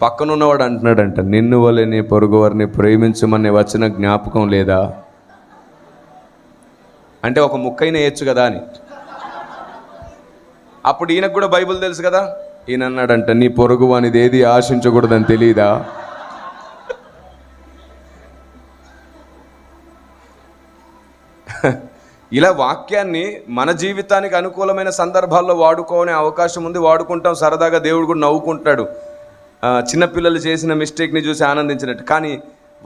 పక్కనున్నవాడు అంటున్నాడంట, నిన్ను వలె నీ పొరుగువారిని ప్రేమించమని వచ్చిన జ్ఞాపకం లేదా అంటే ఒక ముక్కైన వేయచ్చు కదా అని. అప్పుడు ఈయనకు కూడా బైబిల్ తెలుసు కదా. ఈయన అన్నాడంట, నీ పొరుగు అనేది ఏది ఆశించకూడదని తెలియదా. ఇలా వాక్యాన్ని మన జీవితానికి అనుకూలమైన సందర్భాల్లో వాడుకోనే అవకాశం ఉంది. వాడుకుంటాం, సరదాగా దేవుడు కూడా నవ్వుకుంటాడు, చిన్నపిల్లలు చేసిన మిస్టేక్ని చూసి ఆనందించినట్టు. కానీ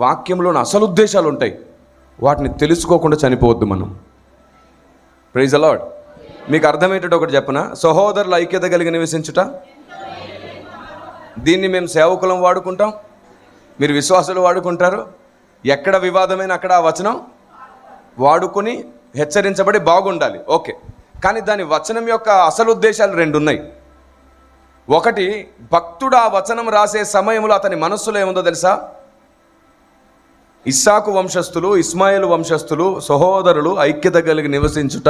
వాక్యంలోని అసలు ఉద్దేశాలు ఉంటాయి, వాటిని తెలుసుకోకుండా చనిపోవద్దు మనం. Praise the Lord. మీకు అర్థమయ్యేటట్టు ఒకటి చెప్పనా, సహోదరుల ఐక్యత కలిగి నివసించుట, దీన్ని మేము సేవకులం వాడుకుంటాం, మీరు విశ్వాసులు వాడుకుంటారు. ఎక్కడ వివాదమైన అక్కడ ఆ వచనం వాడుకొని హెచ్చరించబడి బాగుండాలి, ఓకే. కానీ దాని వచనం యొక్క అసలు ఉద్దేశాలు రెండు ఉన్నాయి. ఒకటి, భక్తుడు ఆ వచనం రాసే సమయంలో అతని మనస్సులో ఏముందో తెలుసా? ఇస్సాకు వంశస్థులు, ఇస్మాయిల్ వంశస్థులు, సహోదరులు ఐక్యత కలిగి నివసించుట,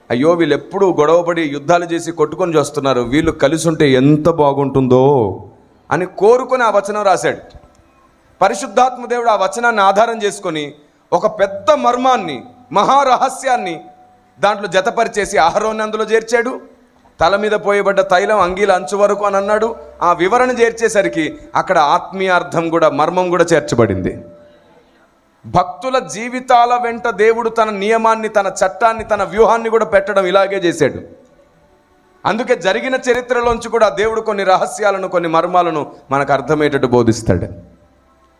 అయ్యో వీళ్ళు ఎప్పుడు గొడవపడి యుద్ధాలు చేసి కొట్టుకొని చేస్తున్నారు, వీళ్ళు కలిసి ఉంటే ఎంత బాగుంటుందో అని కోరుకొని ఆ వచనం రాశాడు. పరిశుద్ధాత్మ దేవుడు ఆ వచనాన్ని ఆధారం చేసుకొని ఒక పెద్ద మర్మాన్ని, మహారహస్యాన్ని దాంట్లో జతపరిచేసి అహరోన్ని అందులో చేర్చాడు. తల మీద పోయబడ్డ తైలం అంగీల అంచు వరకు అని అన్నాడు. ఆ వివరణ చేర్చేసరికి అక్కడ ఆత్మీయ అర్థం కూడా, మర్మం కూడా చేర్చబడింది. భక్తుల జీవితాల వెంట దేవుడు తన నియమాన్ని, తన చట్టాన్ని, తన వ్యూహాన్ని కూడా పెట్టడం ఇలాగే చేశాడు. అందుకే జరిగిన చరిత్రలోంచి కూడా దేవుడు కొన్ని రహస్యాలను, కొన్ని మర్మాలను మనకు అర్థమయ్యేటట్టు బోధిస్తాడు.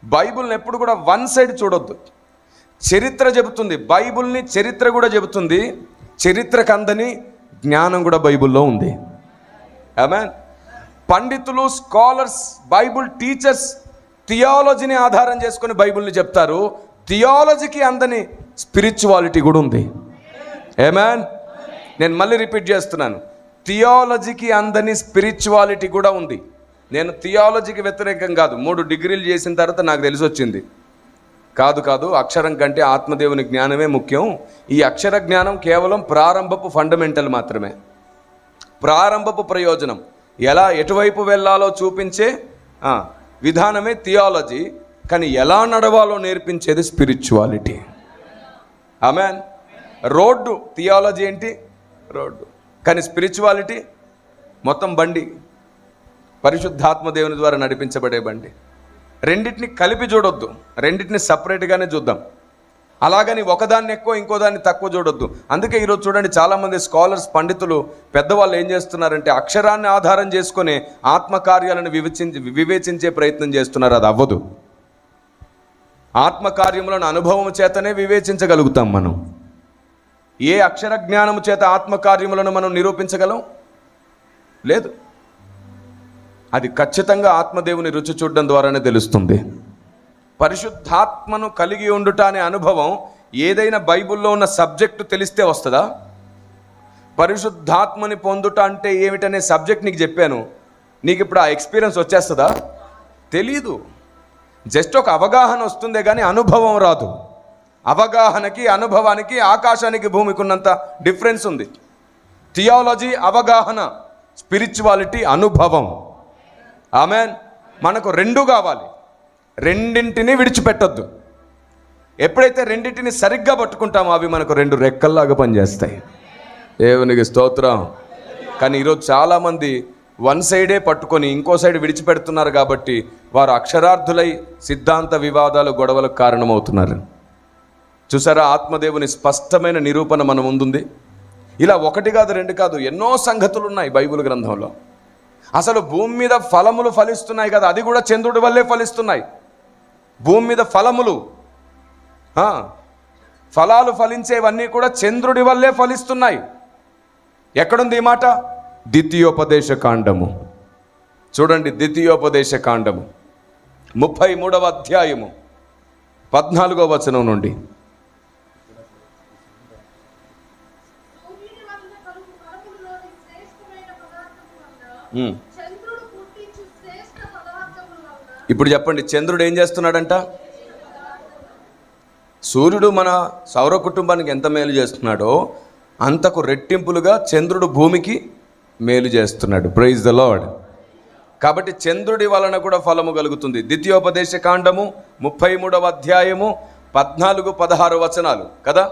బైబిల్ని ఎప్పుడు కూడా వన్ సైడ్ చూడొద్దు. చరిత్ర చెబుతుంది, బైబిల్ని చరిత్ర కూడా చెబుతుంది. చరిత్రకు అందని జ్ఞానం కూడా బైబిల్లో ఉంది. ఆమేన్. పండితులు, స్కాలర్స్, బైబిల్ టీచర్స్ థియాలజీని ఆధారం చేసుకొని బైబిల్ని చెప్తారు. థియాలజీకి అందని స్పిరిచువాలిటీ కూడా ఉంది. ఆమేన్. నేను మళ్ళీ రిపీట్ చేస్తున్నాను, థియాలజీకి అందని స్పిరిచువాలిటీ కూడా ఉంది. నేను థియాలజీకి వ్యతిరేకం కాదు. 3 డిగ్రీలు చేసిన తర్వాత నాకు తెలిసి వచ్చింది, కాదు అక్షరం కంటే ఆత్మదేవుని జ్ఞానమే ముఖ్యం. ఈ అక్షర జ్ఞానం కేవలం ప్రారంభపు ఫండమెంటల్ మాత్రమే, ప్రారంభపు ప్రయోజనం, ఎలా ఎటువైపు వెళ్ళాలో చూపించే విధానమే థియాలజీ. కానీ ఎలా నడవాలో నేర్పించేది స్పిరిచువాలిటీ. ఆమేన్. రోడ్డు థియాలజీ ఏంటి? రోడ్డు. కానీ స్పిరిచువాలిటీ మొత్తం బండి, పరిశుద్ధాత్మ దేవుని ద్వారా నడిపించబడే బండి. రెండింటిని కలిపి చూడొద్దు, రెండింటిని సపరేట్గానే చూద్దాం. అలాగని ఒకదాన్ని ఎక్కువ ఇంకోదాన్ని తక్కువ చూడొద్దు. అందుకే ఈరోజు చూడండి, చాలామంది స్కాలర్స్, పండితులు, పెద్దవాళ్ళు ఏం చేస్తున్నారంటే అక్షరాన్ని ఆధారం చేసుకుని ఆత్మకార్యాలను వివేచించే ప్రయత్నం చేస్తున్నారు. అది అవ్వదు. ఆత్మకార్యములను అనుభవం చేతనే వివేచించగలుగుతాం మనం. ఏ అక్షర జ్ఞానము చేత ఆత్మకార్యములను మనం నిరూపించగలం? లేదు. అది ఖచ్చితంగా ఆత్మదేవుని రుచి చూడడం ద్వారానే తెలుస్తుంది. పరిశుద్ధాత్మను కలిగి ఉండుట అనే అనుభవం ఏదైనా బైబిల్లో ఉన్న సబ్జెక్టు తెలిస్తే వస్తుందా? పరిశుద్ధాత్మని పొందుట అంటే ఏమిటనే సబ్జెక్ట్ నీకు చెప్పాను, నీకు ఇప్పుడు ఆ ఎక్స్పీరియన్స్ వచ్చేస్తుందా? తెలీదు. జస్ట్ ఒక అవగాహన వస్తుందే కానీ అనుభవం రాదు. అవగాహనకి, అనుభవానికి ఆకాశానికి భూమికి ఉన్నంత డిఫరెన్స్ ఉంది. థియాలజీ అవగాహన, స్పిరిచువాలిటీ అనుభవం. ఆమేన్. మనకు రెండు కావాలి, రెండింటిని విడిచిపెట్టొద్దు. ఎప్పుడైతే రెండింటిని సరిగ్గా పట్టుకుంటామో అవి మనకు 2 రెక్కల్లాగా పనిచేస్తాయి. దేవునికి స్తోత్రం. కానీ ఈరోజు చాలామంది వన్ సైడే పట్టుకొని ఇంకో సైడ్ విడిచిపెడుతున్నారు. కాబట్టి వారు అక్షరార్థులై సిద్ధాంత వివాదాలు, గొడవలకు కారణమవుతున్నారు. చూసారా, ఆత్మదేవుని స్పష్టమైన నిరూపణ మన ముందుంది. ఇలా 1 కాదు 2 కాదు, ఎన్నో సంగతులు ఉన్నాయి బైబిల్ గ్రంథంలో. అసలు భూమి మీద ఫలములు ఫలిస్తున్నాయి కదా, అది కూడా చంద్రుడి వల్లే ఫలిస్తున్నాయి. భూమి మీద ఫలాలు ఫలించేవన్నీ కూడా చంద్రుడి వల్లే ఫలిస్తున్నాయి. ఎక్కడుంది ఈ మాట? ద్వితీయోపదేశ కాండము చూడండి. ద్వితీయోపదేశ కాండము 33వ అధ్యాయము 14వ వచనం నుండి. ఇప్పుడు చెప్పండి, చంద్రుడు ఏం చేస్తున్నాడంట? సూర్యుడు మన సౌర కుటుంబానికి ఎంత మేలు చేస్తున్నాడో అంతకు రెట్టింపులుగా చంద్రుడు భూమికి మేలు చేస్తున్నాడు. Praise the Lord. కాబట్టి చంద్రుడి వలన కూడా ఫలము కలుగుతుంది. ద్వితీయోపదేశ కాండము 33వ అధ్యాయము 14-16 వచనాలు కదా.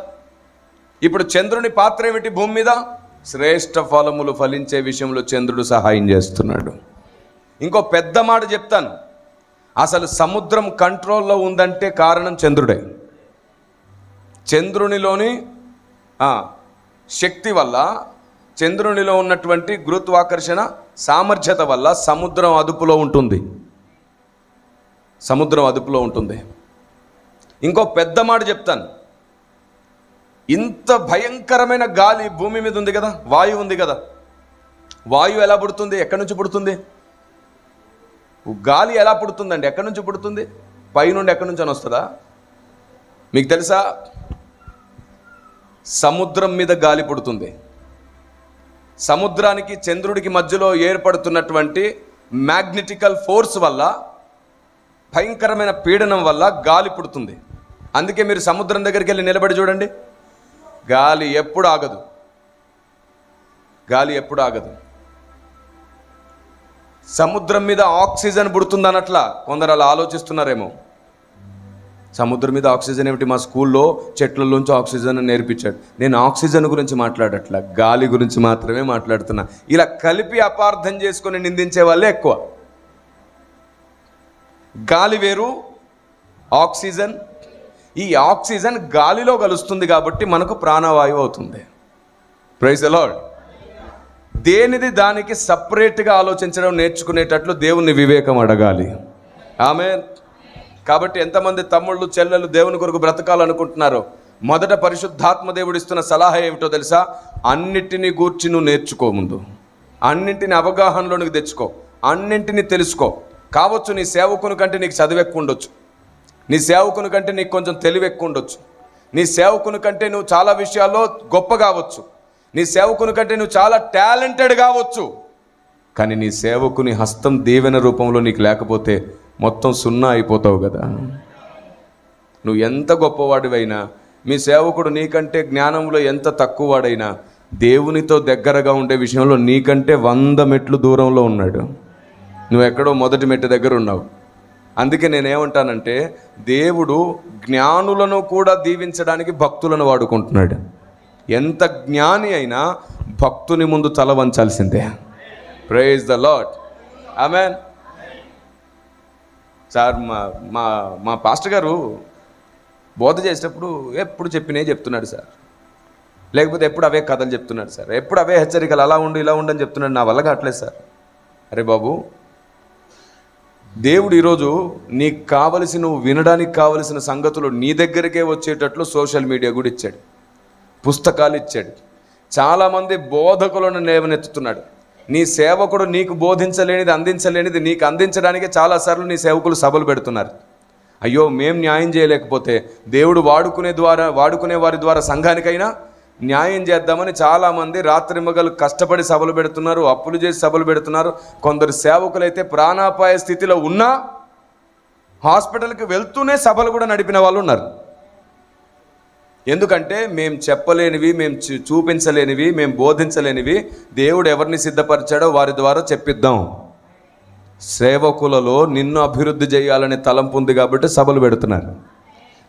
ఇప్పుడు చంద్రుని పాత్ర ఏమిటి భూమి మీద? శ్రేష్ఠ ఫలములు ఫలించే విషయంలో చంద్రుడు సహాయం చేస్తున్నాడు. ఇంకో పెద్ద మాట చెప్తాను, అసలు సముద్రం కంట్రోల్లో ఉందంటే కారణం చంద్రుడే. చంద్రునిలోని శక్తి వల్ల, చంద్రునిలో ఉన్నటువంటి గురుత్వాకర్షణ సామర్థ్యత వల్ల సముద్రం అదుపులో ఉంటుంది. సముద్రం అదుపులో ఉంటుంది. ఇంకో పెద్ద మాట చెప్తాను, ఇంత భయంకరమైన గాలి భూమి మీద ఉంది కదా, వాయువు ఉంది కదా. వాయువు ఎలా పుడుతుంది? ఎక్కడి నుంచి పుడుతుంది? గాలి ఎలా పుడుతుందండి? ఎక్కడి నుంచి పుడుతుంది? పైనుండి ఎక్కడి నుంచి అని వస్తుందా? మీకు తెలుసా? సముద్రం మీద గాలి పుడుతుంది. సముద్రానికి చంద్రుడికి మధ్యలో ఏర్పడుతున్నటువంటి మ్యాగ్నెటికల్ ఫోర్స్ వల్ల, భయంకరమైన పీడనం వల్ల గాలి పుడుతుంది. అందుకే మీరు సముద్రం దగ్గరికి వెళ్ళి నిలబడి చూడండి, గాలి ఎప్పుడు ఆగదు. గాలి ఎప్పుడు ఆగదు. సముద్రం మీద ఆక్సిజన్ పుడుతుంది అన్నట్లా కొందరు అలా ఆలోచిస్తున్నారేమో. సముద్రం మీద ఆక్సిజన్ ఏమిటి? మా స్కూల్లో చెట్లలోంచి ఆక్సిజన్ నేర్పించాడు. నేను ఆక్సిజన్ గురించి మాట్లాడట్లా, గాలి గురించి మాత్రమే మాట్లాడుతున్నా. ఇలా కలిపి అపార్థం చేసుకొని నిందించే వాళ్ళే ఎక్కువ. గాలి వేరు, ఆక్సిజన్. ఈ ఆక్సిజన్ గాలిలో కలుస్తుంది కాబట్టి మనకు ప్రాణవాయువు అవుతుంది. Praise the lord. దేనిది దానికి సపరేట్గా ఆలోచించడం నేర్చుకునేటట్లు దేవుని వివేకం అడగాలి. ఆమేన్. కాబట్టి ఎంతమంది తమ్ముళ్ళు చెల్లెలు దేవుని కొరకు బ్రతకాలనుకుంటున్నారో, మొదట పరిశుద్ధాత్మ దేవుడు ఇస్తున్న సలహా ఏమిటో తెలుసా? అన్నిటినీ గూర్చి నువ్వు నేర్చుకో. ముందు అన్నింటిని అవగాహనలోనికి తెచ్చుకో, అన్నింటినీ తెలుసుకో. కావచ్చు నీ సేవకుని కంటే నీకు చదువు ఎక్కువ ఉండొచ్చు, నీ సేవకుని కంటే నీకు కొంచెం తెలివి ఎక్కువ ఉండొచ్చు, నీ సేవకుని కంటే నువ్వు చాలా విషయాల్లో గొప్ప కావచ్చు, నీ సేవకుని కంటే నువ్వు చాలా టాలెంటెడ్ కావచ్చు. కానీ నీ సేవకుని హస్తం దీవెన రూపంలో నీకు లేకపోతే మొత్తం సున్నా అయిపోతావు కదా. నువ్వు ఎంత గొప్పవాడివైనా, మీ సేవకుడు నీకంటే జ్ఞానంలో ఎంత తక్కువవాడైనా, దేవునితో దగ్గరగా ఉండే విషయంలో నీకంటే 100 మెట్లు దూరంలో ఉన్నాడు. నువ్వు ఎక్కడో మొదటి మెట్టు దగ్గర ఉన్నావు. అందుకే నేనేమంటానంటే, దేవుడు జ్ఞానులను కూడా దీవించడానికి భక్తులను వాడుకుంటున్నాడు. ఎంత జ్ఞాని అయినా భక్తుని ముందు తల వంచాల్సిందే. Praise the lord. Amen. Sir మా పాస్టర్ గారు బోధ చేసేటప్పుడు ఎప్పుడు చెప్పినే చెప్తున్నాడు సార్, లేకపోతే ఎప్పుడు అవే కథలు చెప్తున్నాడు సార్, ఎప్పుడు అవే హెచ్చరికలు, అలా ఉండు ఇలా ఉండని చెప్తున్నాడు. నా వల్ల కావట్లేదు సార్. అరే బాబు, దేవుడు ఈరోజు నీకు కావలసిన, నువ్వు వినడానికి కావలసిన సంగతులు నీ దగ్గరికే వచ్చేటట్లు సోషల్ మీడియా కూడా ఇచ్చాడు, పుస్తకాలు ఇచ్చాడు. చాలామంది బోధకులను లేవనెత్తుతున్నాడు. నీ సేవకుడు నీకు బోధించలేనిది, అందించలేనిది నీకు అందించడానికే చాలాసార్లు నీ సేవకులు సభలు పెడుతున్నారు. అయ్యో మేం న్యాయం చేయలేకపోతే దేవుడు వాడుకునే వారి ద్వారా సంఘానికైనా న్యాయం చేద్దామని చాలామంది రాత్రింబగలు కష్టపడి సభలు పెడుతున్నారు, అప్పులు చేసి సభలు పెడుతున్నారు. కొందరు సేవకులైతే ప్రాణాపాయ స్థితిలో ఉన్నా హాస్పిటల్కి వెళ్తూనే సభలు కూడా నడిపిన వాళ్ళు ఉన్నారు. ఎందుకంటే మేము చెప్పలేనివి, మేము చూపించలేనివి, మేము బోధించలేనివి దేవుడు ఎవరిని సిద్ధపరిచాడో వారి ద్వారా చెప్పిద్దాం. సేవకులలో నిన్ను అభివృద్ధి చేయాలనే తలంపు ఉంది కాబట్టి సభలు పెడుతున్నారు.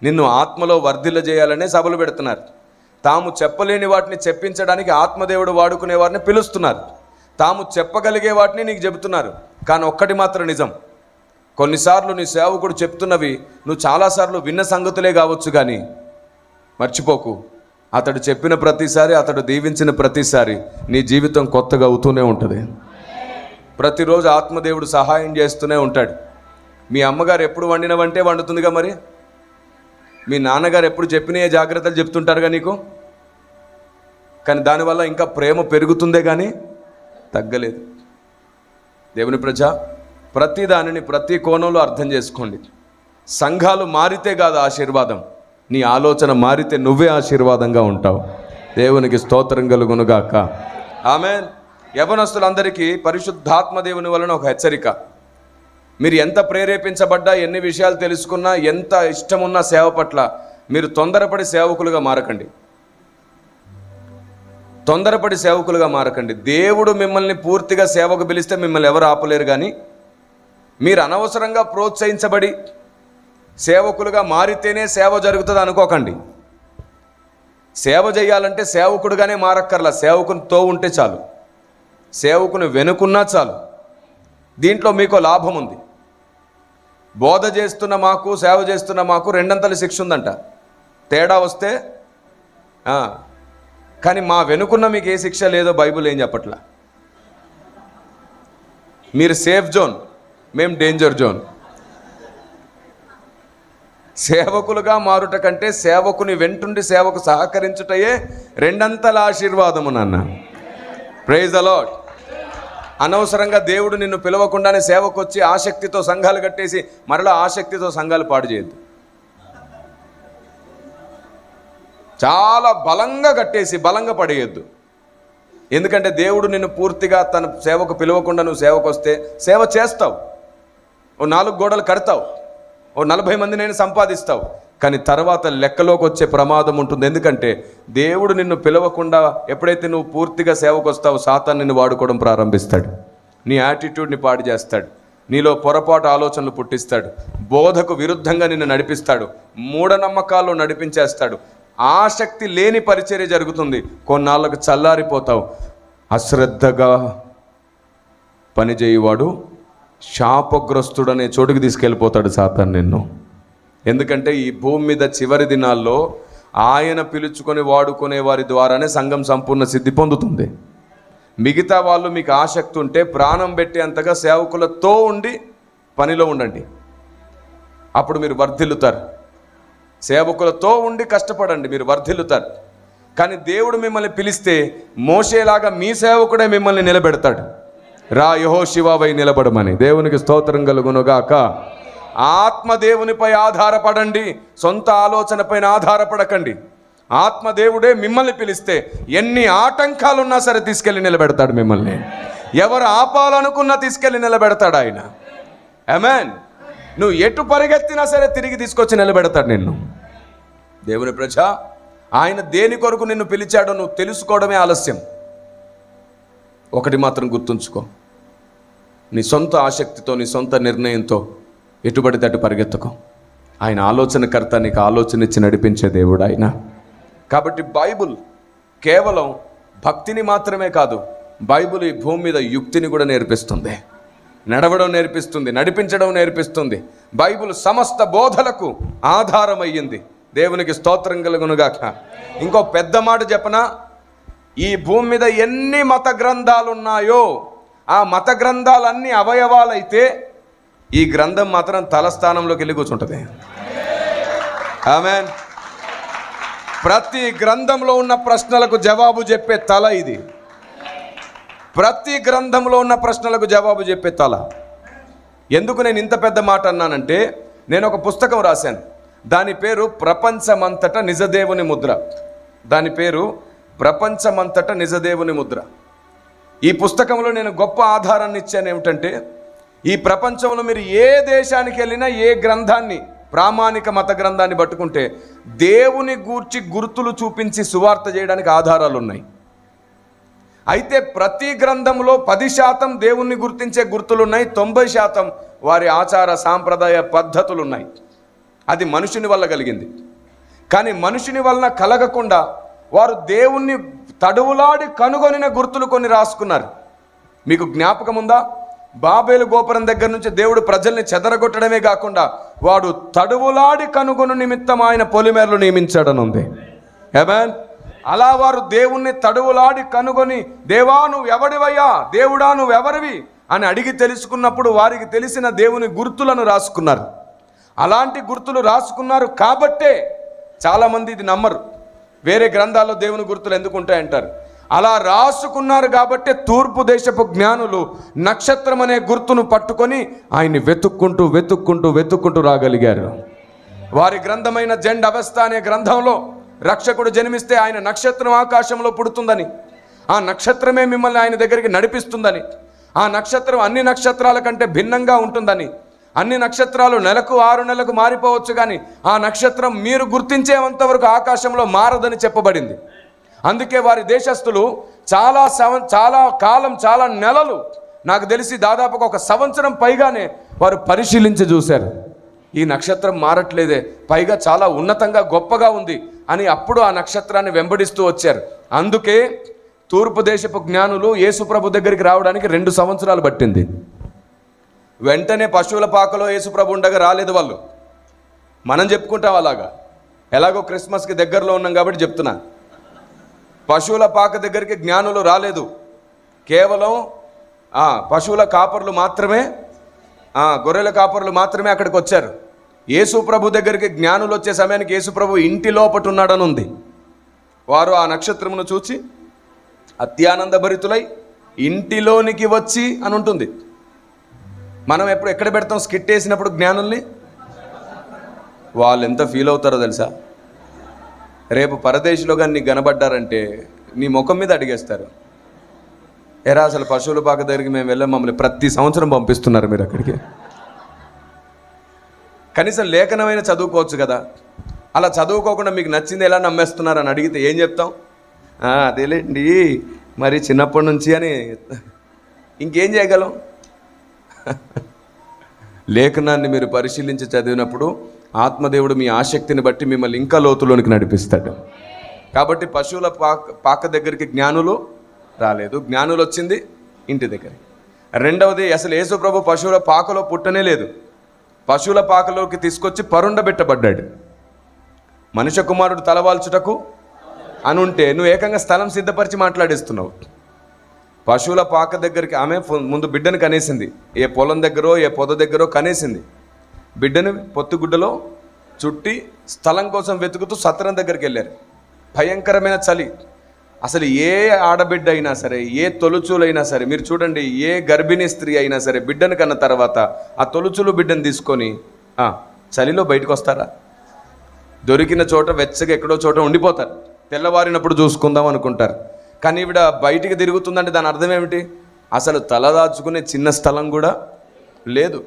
నిన్ను ఆత్మలో వర్ధిల్ల చేయాలనే సభలు పెడుతున్నారు. తాము చెప్పలేని వాటిని చెప్పించడానికి ఆత్మదేవుడు వాడుకునే వారిని పిలుస్తున్నారు. తాము చెప్పగలిగే వాటిని నీకు చెబుతున్నారు. కానీ ఒక్కటి మాత్రం నిజం, కొన్నిసార్లు నీ సేవకుడు చెప్తున్నవి నువ్వు చాలాసార్లు విన్న సంగతులే కావచ్చు, కానీ మర్చిపోకు, అతడు చెప్పిన ప్రతిసారి, అతడు దీవించిన ప్రతిసారి నీ జీవితం కొత్తగా అవుతూనే ఉంటుంది. ప్రతిరోజు ఆత్మదేవుడు సహాయం చేస్తూనే ఉంటాడు. మీ అమ్మగారు ఎప్పుడు వండినవంటే వండుతుందిగా, మరి మీ నాన్నగారు ఎప్పుడు చెప్పిన జాగ్రత్తలు చెప్తుంటారుగా నీకు. కానీ దానివల్ల ఇంకా ప్రేమ పెరుగుతుందే కానీ తగ్గలేదు. దేవుని ప్రజ, ప్రతి దానిని ప్రతి కోణంలో అర్థం చేసుకోండి. సంఘాలు మారితే కాదు ఆశీర్వాదం, నీ ఆలోచన మారితే నువ్వే ఆశీర్వాదంగా ఉంటావు. దేవునికి స్తోత్రం కలుగునుగాక. ఆమేన్. యవనస్తులందరికీ పరిశుద్ధాత్మ దేవుని వలన ఒక హెచ్చరిక. మీరు ఎంత ప్రేరేపించబడ్డా, ఎన్ని విషయాలు తెలుసుకున్నా, ఎంత ఇష్టమున్నా సేవ పట్ల మీరు తొందరపడి సేవకులుగా మారకండి. తొందరపడి సేవకులుగా మారకండి. దేవుడు మిమ్మల్ని పూర్తిగా సేవకు పిలిస్తే మిమ్మల్ని ఎవరు ఆపలేరు, కానీ మీరు అనవసరంగా ప్రోత్సహించబడి సేవకులుగా మారితేనే సేవ జరుగుతుంది అనుకోకండి. సేవ చేయాలంటే సేవకుడుగానే మారక్కర్లా, సేవకునితో ఉంటే చాలు, సేవకుని వెనుకున్నా చాలు. దీంట్లో మీకు లాభం ఉంది. బోధ చేస్తున్న మాకు, సేవ చేస్తున్న మాకు రెండంతల శిక్ష ఉందంట. తేడా వస్తే కానీ మా వెనుకున్న మీకు ఏ శిక్ష లేదో బైబిల్ ఏం చెప్పట్లా. మీరు సేఫ్ జోన్, మేము డేంజర్ జోన్. సేవకులుగా మారుట కంటే సేవకుని వెంటుండి సేవకు సహకరించుటయే రెండంతల ఆశీర్వాదము నాన్న. Praise the Lord. అనవసరంగా దేవుడు నిన్ను పిలవకుండానే సేవకు వచ్చి ఆసక్తితో సంఘాలు కట్టేసి మరలా ఆసక్తితో సంఘాలు పాడు చేయొద్దు. చాలా బలంగా కట్టేసి బలంగా పడేయొద్దు. ఎందుకంటే దేవుడు నిన్ను పూర్తిగా తన సేవకు పిలవకుండా నువ్వు సేవకు వస్తే సేవ చేస్తావు, ఓ 4 గోడలు కడతావు, ఓ 40 మందినైనా సంపాదిస్తావు, కానీ తర్వాత లెక్కలోకి వచ్చే ప్రమాదం ఉంటుంది. ఎందుకంటే దేవుడు నిన్ను పిలవకుండా ఎప్పుడైతే నువ్వు పూర్తిగా సేవకు వస్తావో సాతాను నిన్ను వాడుకోవడం ప్రారంభిస్తాడు. నీ యాటిట్యూడ్ని పాడు చేస్తాడు, నీలో పొరపాటు ఆలోచనలు పుట్టిస్తాడు, బోధకు విరుద్ధంగా నిన్ను నడిపిస్తాడు, మూఢనమ్మకాల్లో నడిపించేస్తాడు. ఆసక్తి లేని పరిచర్య జరుగుతుంది. కొన్నాళ్ళకు చల్లారిపోతావు. అశ్రద్ధగా పనిచేయువాడు శాపగ్రస్తుడనే చోటుకి తీసుకెళ్ళిపోతాడు సాతాను నిన్ను. ఎందుకంటే ఈ భూమి మీద చివరి దినాల్లో ఆయన పిలుచుకొని వాడుకునే వారి ద్వారానే సంఘం సంపూర్ణ సిద్ధి పొందుతుంది. మిగతా వాళ్ళు మీకు ఆసక్తి ఉంటే ప్రాణం పెట్టేంతగా సేవకులతో ఉండి పనిలో ఉండండి, అప్పుడు మీరు వర్ధిల్లుతారు. సేవకులతో ఉండి కష్టపడండి, మీరు వర్ధిల్లుతారు. కానీ దేవుడు మిమ్మల్ని పిలిస్తే మోషేలాగా మీ సేవకుడే మిమ్మల్ని నిలబెడతాడు. రా యెహోషువవై నిలబడమని. దేవునికి స్తోత్రం కలుగునుగాక. ఆత్మదేవునిపై ఆధారపడండి, సొంత ఆలోచన పైన ఆధారపడకండి. ఆత్మదేవుడే మిమ్మల్ని పిలిస్తే ఎన్ని ఆటంకాలున్నా సరే తీసుకెళ్ళి నిలబెడతాడు మిమ్మల్ని. ఎవరు ఆపాలనుకున్నా తీసుకెళ్ళి నిలబెడతాడు ఆయన. ఆమేన్. నువ్వు ఎటు పరిగెత్తినా సరే తిరిగి తీసుకొచ్చి నిలబెడతాడు నిన్ను. దేవుని ప్రజ, ఆయన దేని కొరకు నిన్ను పిలిచాడో నువ్వు తెలుసుకోవడమే ఆలస్యం. ఒకటి మాత్రం గుర్తుంచుకో, నీ సొంత ఆసక్తితో నీ సొంత నిర్ణయంతో ఎటుబడితే అటు పరిగెత్తుకో. ఆయన ఆలోచనకర్త, నీకు ఆలోచన ఇచ్చి నడిపించే దేవుడు ఆయన. కాబట్టి బైబుల్ కేవలం భక్తిని మాత్రమే కాదు, బైబుల్ ఈ భూమి మీద యుక్తిని కూడా నేర్పిస్తుంది, నడవడం నేర్పిస్తుంది, నడిపించడం నేర్పిస్తుంది. బైబుల్ సమస్త బోధలకు ఆధారమయ్యింది. దేవునికి స్తోత్రం కలుగునుగాక. ఇంకో పెద్ద మాట చెప్పనా, ఈ భూమి మీద ఎన్ని మత గ్రంథాలు ఉన్నాయో ఆ మత గ్రంథాలన్నీ అవయవాలైతే ఈ గ్రంథం మాత్రం తలస్థానంలోకి వెళ్ళి కూర్చుంటుంది. ఆమేన్. ప్రతి గ్రంథంలో ఉన్న ప్రశ్నలకు జవాబు చెప్పే తల ఇది. ప్రతి గ్రంథంలో ఉన్న ప్రశ్నలకు జవాబు చెప్పే తల. ఎందుకు నేను ఇంత పెద్ద మాట అన్నానంటే, నేను ఒక పుస్తకం రాశాను, దాని పేరు ప్రపంచమంతట నిజదేవుని ముద్ర. దాని పేరు ప్రపంచమంతట నిజదేవుని ముద్ర. ఈ పుస్తకంలో నేను గొప్ప ఆధారాన్ని ఇచ్చాను. ఏమిటంటే, ఈ ప్రపంచంలో మీరు ఏ దేశానికి వెళ్ళినా ఏ గ్రంథాన్ని, ప్రామాణిక మత గ్రంథాన్ని పట్టుకుంటే దేవుని గూర్చి గుర్తులు చూపించి సువార్త చేయడానికి ఆధారాలు ఉన్నాయి. అయితే ప్రతి గ్రంథంలో 10% దేవుణ్ణి గుర్తించే గుర్తులున్నాయి, 90% వారి ఆచార సాంప్రదాయ పద్ధతులు ఉన్నాయి. అది మనుషుని వల్ల కలిగింది. కానీ మనుషుని వలన కలగకుండా వారు దేవుణ్ణి తడువులాడి కనుగొనిన గుర్తులు కొన్ని రాసుకున్నారు. మీకు జ్ఞాపకం ఉందా? బాబేలు గోపురం దగ్గర నుంచి దేవుడు ప్రజల్ని చెదరగొట్టడమే కాకుండా వాడు తడువులాడి కనుగొను నిమిత్తం ఆయన పొలిమేరలు నియమించాడని ఉంది. ఆమేన్. అలా వారు దేవుణ్ణి తడువులాడి కనుగొని, దేవా నువ్వు ఎవడివయ్యా, దేవుడా నువ్వు ఎవరివి అని అడిగి తెలుసుకున్నప్పుడు వారికి తెలిసిన దేవుని గుర్తులను రాసుకున్నారు. అలాంటి గుర్తులు రాసుకున్నారు కాబట్టే చాలామంది ఇది నమ్మరు, వేరే గ్రంథాల్లో దేవుని గుర్తులు ఎందుకు ఉంటాయంటారు. అలా రాసుకున్నారు కాబట్టే తూర్పు దేశపు జ్ఞానులు నక్షత్రం అనే గుర్తును పట్టుకొని ఆయన్ని వెతుక్కుంటూ వెతుక్కుంటూ వెతుక్కుంటూ రాగలిగారు. వారి గ్రంథమైన జెండ్ అవస్థ అనే గ్రంథంలో రక్షకుడు జన్మిస్తే ఆయన నక్షత్రం ఆకాశంలో పుడుతుందని, ఆ నక్షత్రమే మిమ్మల్ని ఆయన దగ్గరికి నడిపిస్తుందని, ఆ నక్షత్రం అన్ని నక్షత్రాల కంటే భిన్నంగా ఉంటుందని, అన్ని నక్షత్రాలు నెలకు 6 నెలలకు మారిపోవచ్చు కానీ ఆ నక్షత్రం మీరు గుర్తించేంత వరకు ఆకాశంలో మారదని చెప్పబడింది. అందుకే వారి దేశస్థులు చాలా కాలం, చాలా నెలలు, నాకు తెలిసి దాదాపుగా 1 సంవత్సరం పైగానే వారు పరిశీలించి చూశారు, ఈ నక్షత్రం మారట్లేదే, పైగా చాలా ఉన్నతంగా గొప్పగా ఉంది అని అప్పుడు ఆ నక్షత్రాన్ని వెంబడిస్తూ వచ్చారు. అందుకే తూర్పు దేశపు జ్ఞానులు యేసుప్రభు దగ్గరికి రావడానికి 2 సంవత్సరాలు పట్టింది. వెంటనే పశువుల పాకలో యేసుప్రభు ఉండగా రాలేదు వాళ్ళు. మనం చెప్పుకుంటాం అలాగా, ఎలాగో క్రిస్మస్కి దగ్గరలో ఉన్నాం కాబట్టి చెప్తున్నా. పశువుల పాక దగ్గరికి జ్ఞానులు రాలేదు. కేవలం పశువుల కాపర్లు మాత్రమే, గొర్రెల కాపర్లు మాత్రమే అక్కడికి వచ్చారు. యేసుప్రభు దగ్గరికి జ్ఞానులు వచ్చే సమయానికి యేసుప్రభు ఇంటి లోపట ఉన్నాడని ఉంది. వారు ఆ నక్షత్రమును చూచి అత్యానందభరితులై ఇంటిలోనికి వచ్చి అని ఉంటుంది. మనం ఎక్కడ పెడతాం స్కిట్ వేసినప్పుడు జ్ఞానుల్ని? వాళ్ళు ఎంత ఫీల్ అవుతారో తెలుసా? రేపు పరదేశంలో కానీ నీకు కనబడ్డారంటే నీ ముఖం మీద అడిగేస్తారు, ఎరా అసలు పశువుల పాక దగ్గరికి మేము వెళ్ళాం, మమ్మల్ని ప్రతి సంవత్సరం పంపిస్తున్నారు మీరు అక్కడికి. కనీసం లేఖనమైన చదువుకోవచ్చు కదా. అలా చదువుకోకుండా మీకు నచ్చింది ఎలా నమ్మేస్తున్నారు అని అడిగితే ఏం చెప్తాం? అదేలేండి మరి చిన్నప్పటి నుంచి అని. ఇంకేం చేయగలం? లేఖనాన్ని మీరు పరిశీలించి చదివినప్పుడు ఆత్మదేవుడు మీ ఆసక్తిని బట్టి మిమ్మల్ని ఇంకా లోతులోనికి నడిపిస్తాడు. కాబట్టి పశువుల పాక దగ్గరికి జ్ఞానులు రాలేదు, జ్ఞానులు వచ్చింది ఇంటి దగ్గర. రెండవది, అసలు యేసుప్రభు పశువుల పాకలో పుట్టనే లేదు. పశువుల పాకలోకి తీసుకొచ్చి పరుండబెట్టబడ్డాడు. మనుష్య కుమారుడు తలవాల్చుటకు అనుంటే నువ్వు ఏకంగా స్థలం సిద్ధపరిచి మాట్లాడిస్తున్నావు. పశువుల పాక దగ్గరికి ఆమె ముందు బిడ్డను కనేసింది. ఏ పొలం దగ్గరో ఏ పొద దగ్గరో కనేసింది. బిడ్డను పొత్తుగుడ్డలో చుట్టి స్థలం కోసం వెతుకుతూ సత్రం దగ్గరికి వెళ్ళారు. భయంకరమైన చలి. అసలు ఏ ఆడబిడ్డ అయినా సరే, ఏ తొలుచూలైనా సరే, మీరు చూడండి, ఏ గర్భిణీ స్త్రీ అయినా సరే బిడ్డను కన్న తర్వాత ఆ తొలుచూలు బిడ్డను తీసుకొని చలిలో బయటకు వస్తారా? దొరికిన చోట వెచ్చగా ఎక్కడో చోట ఉండిపోతారు. తెల్లవారినప్పుడు చూసుకుందాం అనుకుంటారు. కానీ ఈవిడ బయటికి తిరుగుతుందంటే దాని అర్థం ఏమిటి? అసలు తలదాచుకునే చిన్న స్థలం కూడా లేదు.